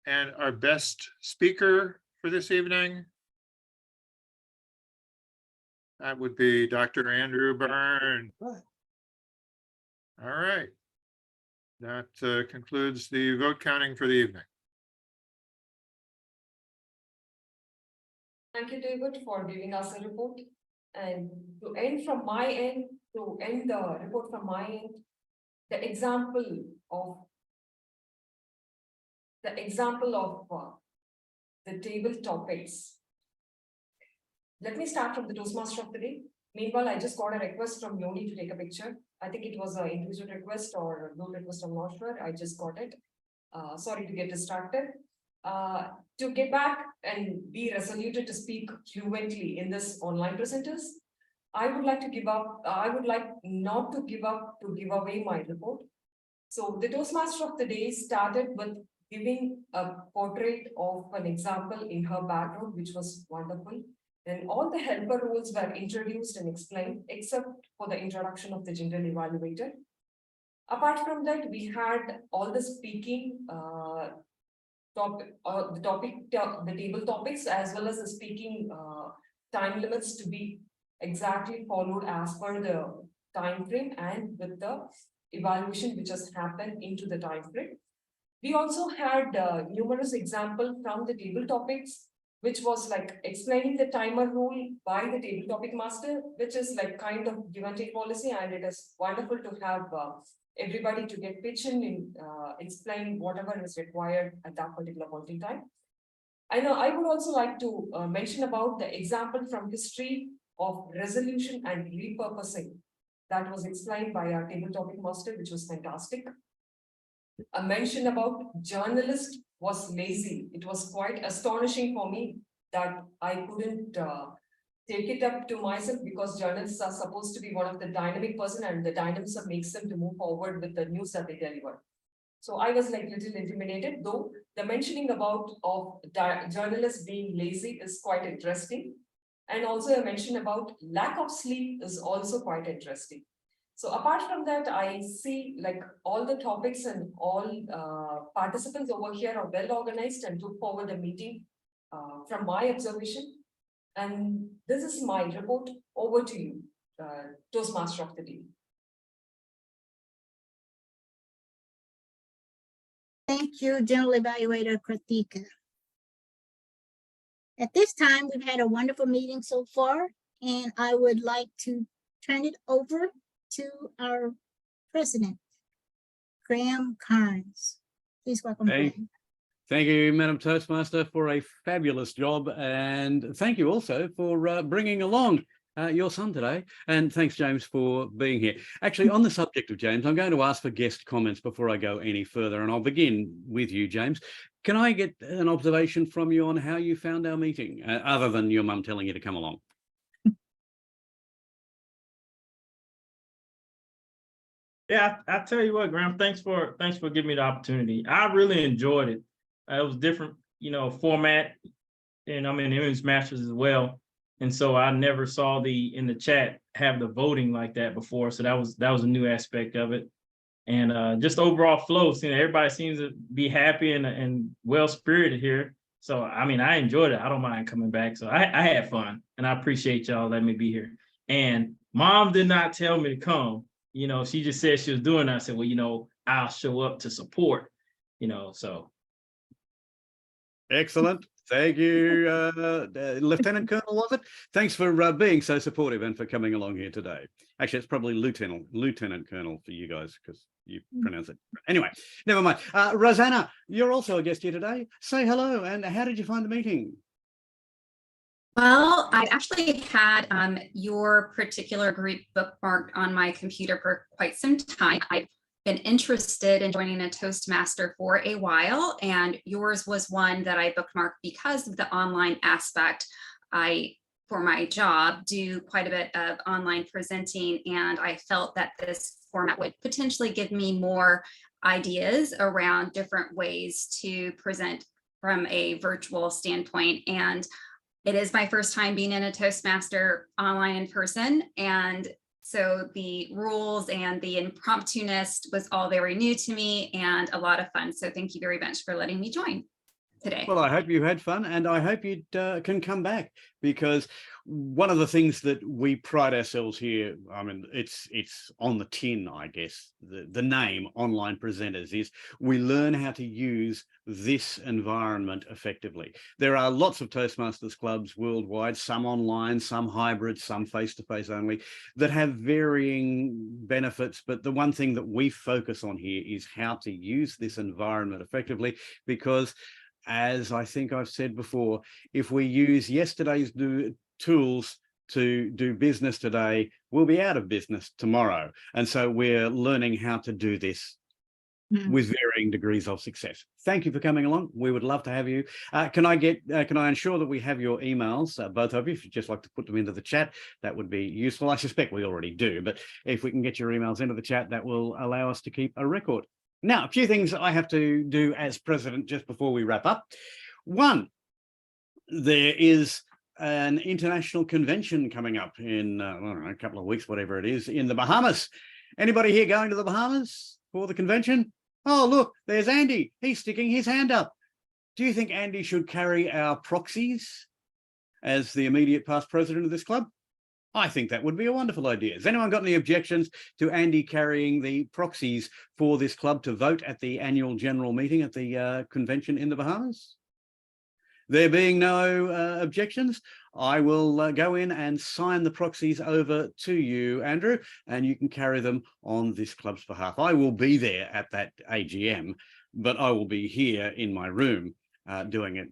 S8: And our best speaker for this evening, that would be Dr. Andrew Byrne.
S5: Right.
S8: All right. That concludes the vote counting for the evening.
S10: Thank you, David, for giving us a report. And to end from my end, to end the report from my end, the example of the table topics. Let me start from the Toastmaster of the day. Meanwhile, I just got a request from Yoni to take a picture. I think it was an individual request or a group request, I'm not sure. I just got it. Sorry to get distracted. To get back and be resoluted to speak fluently in this online presenters, I would like to give up. I would like not to give up to give away my report. So the Toastmaster of the day started with giving a portrait of an example in her background, which was wonderful. And all the helper roles were introduced and explained, except for the introduction of the general evaluator. Apart from that, we had all the speaking the table topics, as well as the speaking time limits to be exactly followed as per the time frame and with the evaluation which has happened into the time frame. We also had numerous examples from the table topics, which was like explaining the timer rule by the table topic master, which is like kind of give and take policy, and it is wonderful to have everybody to get pitch in and explain whatever is required at that particular point in time. I know I would also like to mention about the example from history of resolution and repurposing that was explained by our table topic master, which was fantastic. A mention about journalist was lazy. It was quite astonishing for me that I couldn't take it up to myself, because journalists are supposed to be one of the dynamic person, and the dynamism makes them to move forward with the news that they deliver. So I was like little intimidated, though the mentioning about of journalists being lazy is quite interesting. And also a mention about lack of sleep is also quite interesting. So apart from that, I see like all the topics and all participants over here are well organized and look forward to meeting from my observation. And this is my report. Over to you, Toastmaster of the day.
S3: Thank you, General Evaluator Kritika. At this time, we've had a wonderful meeting so far, and I would like to turn it over to our president, Graham Carnes. Please welcome Graham.
S2: Thank you, Madam Toastmaster, for a fabulous job. And thank you also for bringing along your son today. And thanks, James, for being here. Actually, on the subject of James, I'm going to ask for guest comments before I go any further. And I'll begin with you, James. Can I get an observation from you on how you found our meeting, other than your mum telling you to come along?
S7: Yeah, I tell you what, Graham, thanks for giving me the opportunity. I really enjoyed it. It was different, format, and I'm in Image Masters as well. And so I never saw in the chat have the voting like that before. So that was a new aspect of it. And just overall flow, seeing everybody seems to be happy and well spirited here. So I mean, I enjoyed it. I don't mind coming back. So I had fun, and I appreciate y'all letting me be here. And Mom did not tell me to come. She just said she was doing that. I said, well, I'll show up to support. So
S2: Excellent. Thank you, Lieutenant Colonel, was it? Thanks for being so supportive and for coming along here today. Actually, it's probably Lieutenant Colonel for you guys because you pronounce it. Anyway, never mind. Rosanna, you're also a guest here today. Say hello, and how did you find the meeting?
S4: Well, I'd actually had your particular group bookmarked on my computer for quite some time. I've been interested in joining a Toastmaster for a while, and yours was one that I bookmarked because of the online aspect. For my job, do quite a bit of online presenting, and I felt that this format would potentially give me more ideas around different ways to present from a virtual standpoint. And it is my first time being in a Toastmaster online in person. And so the rules and the impromptu-ness was all very new to me and a lot of fun. So thank you very much for letting me join today.
S2: Well, I hope you had fun, and I hope you can come back, because one of the things that we pride ourselves here, I mean, it's on the tin, I guess, the name Online Presenters, is we learn how to use this environment effectively. There are lots of Toastmasters clubs worldwide, some online, some hybrid, some face-to-face only, that have varying benefits. But the one thing that we focus on here is how to use this environment effectively, because as I think I've said before, if we use yesterday's tools to do business today, we'll be out of business tomorrow. And so we're learning how to do this with varying degrees of success. Thank you for coming along. We would love to have you. Can I ensure that we have your emails, both of you? If you'd just like to put them into the chat, that would be useful. I suspect we already do, but if we can get your emails into the chat, that will allow us to keep a record. Now, a few things I have to do as president just before we wrap up. One, there is an international convention coming up in I don't know, a couple of weeks, whatever it is, in the Bahamas. Anybody here going to the Bahamas for the convention? Oh, look, there's Andy. He's sticking his hand up. Do you think Andy should carry our proxies as the immediate past president of this club? I think that would be a wonderful idea. Has anyone got any objections to Andy carrying the proxies for this club to vote at the annual general meeting at the convention in the Bahamas? There being no objections, I will go in and sign the proxies over to you, Andrew, and you can carry them on this club's behalf. I will be there at that AGM, but I will be here in my room doing it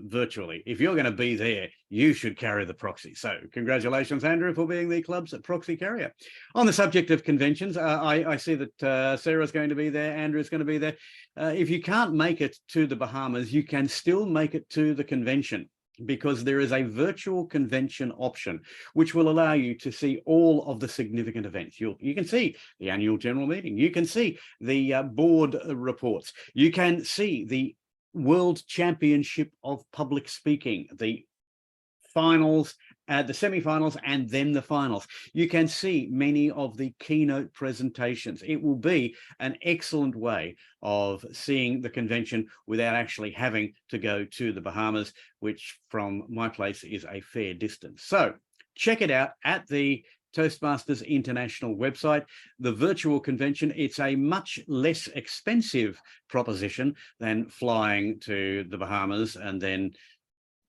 S2: virtually. If you're going to be there, you should carry the proxy. So congratulations, Andrew, for being the club's proxy carrier. On the subject of conventions, I see that Sarah's going to be there, Andrew's going to be there. If you can't make it to the Bahamas, you can still make it to the convention, because there is a virtual convention option, which will allow you to see all of the significant events. You can see the annual general meeting. You can see the board reports. You can see the World Championship of Public Speaking, the finals, the semi-finals, and then the finals. You can see many of the keynote presentations. It will be an excellent way of seeing the convention without actually having to go to the Bahamas, which from my place is a fair distance. So check it out at the Toastmasters International website. The virtual convention, it's a much less expensive proposition than flying to the Bahamas and then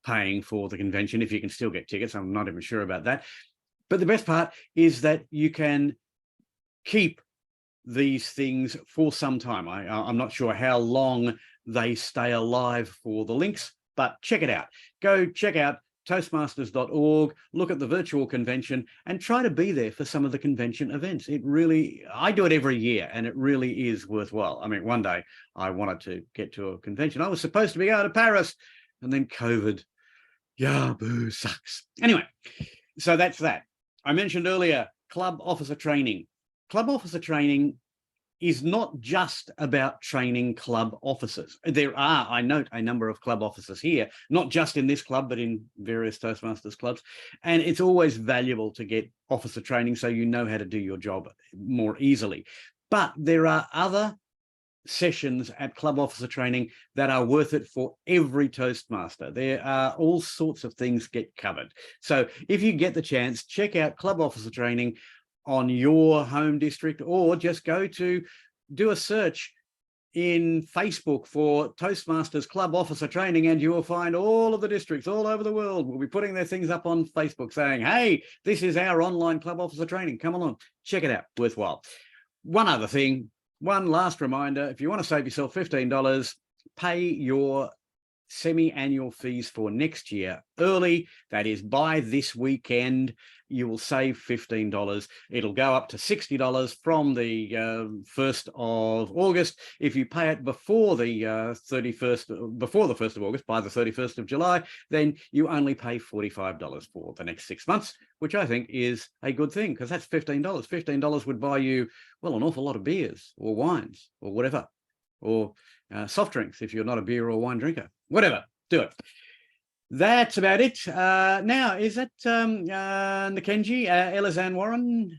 S2: paying for the convention, if you can still get tickets. I'm not even sure about that. But the best part is that you can keep these things for some time. I'm not sure how long they stay alive for the links, but check it out. Go check out Toastmasters.org, look at the virtual convention and try to be there for some of the convention events. I do it every year and it really is worthwhile. I mean, one day I wanted to get to a convention. I was supposed to be going to Paris and then COVID. Yeah, boo, sucks. Anyway, so that's that. I mentioned earlier, club officer training. Club officer training is not just about training club officers. There are, I note, a number of club officers here, not just in this club, but in various Toastmasters clubs. And it's always valuable to get officer training so you know how to do your job more easily. But there are other sessions at club officer training that are worth it for every Toastmaster. There are all sorts of things get covered. So if you get the chance, check out club officer training on your home district, or just do a search in Facebook for Toastmasters Club Officer Training, and you will find all of the districts all over the world will be putting their things up on Facebook saying, hey, this is our online club officer training. Come along, check it out, worthwhile. One other thing, one last reminder, if you want to save yourself $15, pay your semi-annual fees for next year early. That is, by this weekend, you will save $15. It'll go up to $60 from the 1st of August. If you pay it before the 1st of August, by the 31st of July, then you only pay $45 for the next 6 months, which I think is a good thing, because that's $15. $15 would buy you, well, an awful lot of beers or wines or whatever, or soft drinks if you're not a beer or wine drinker. Whatever, do it. That's about it. Now, is that Nakenji, Elizanne Warren?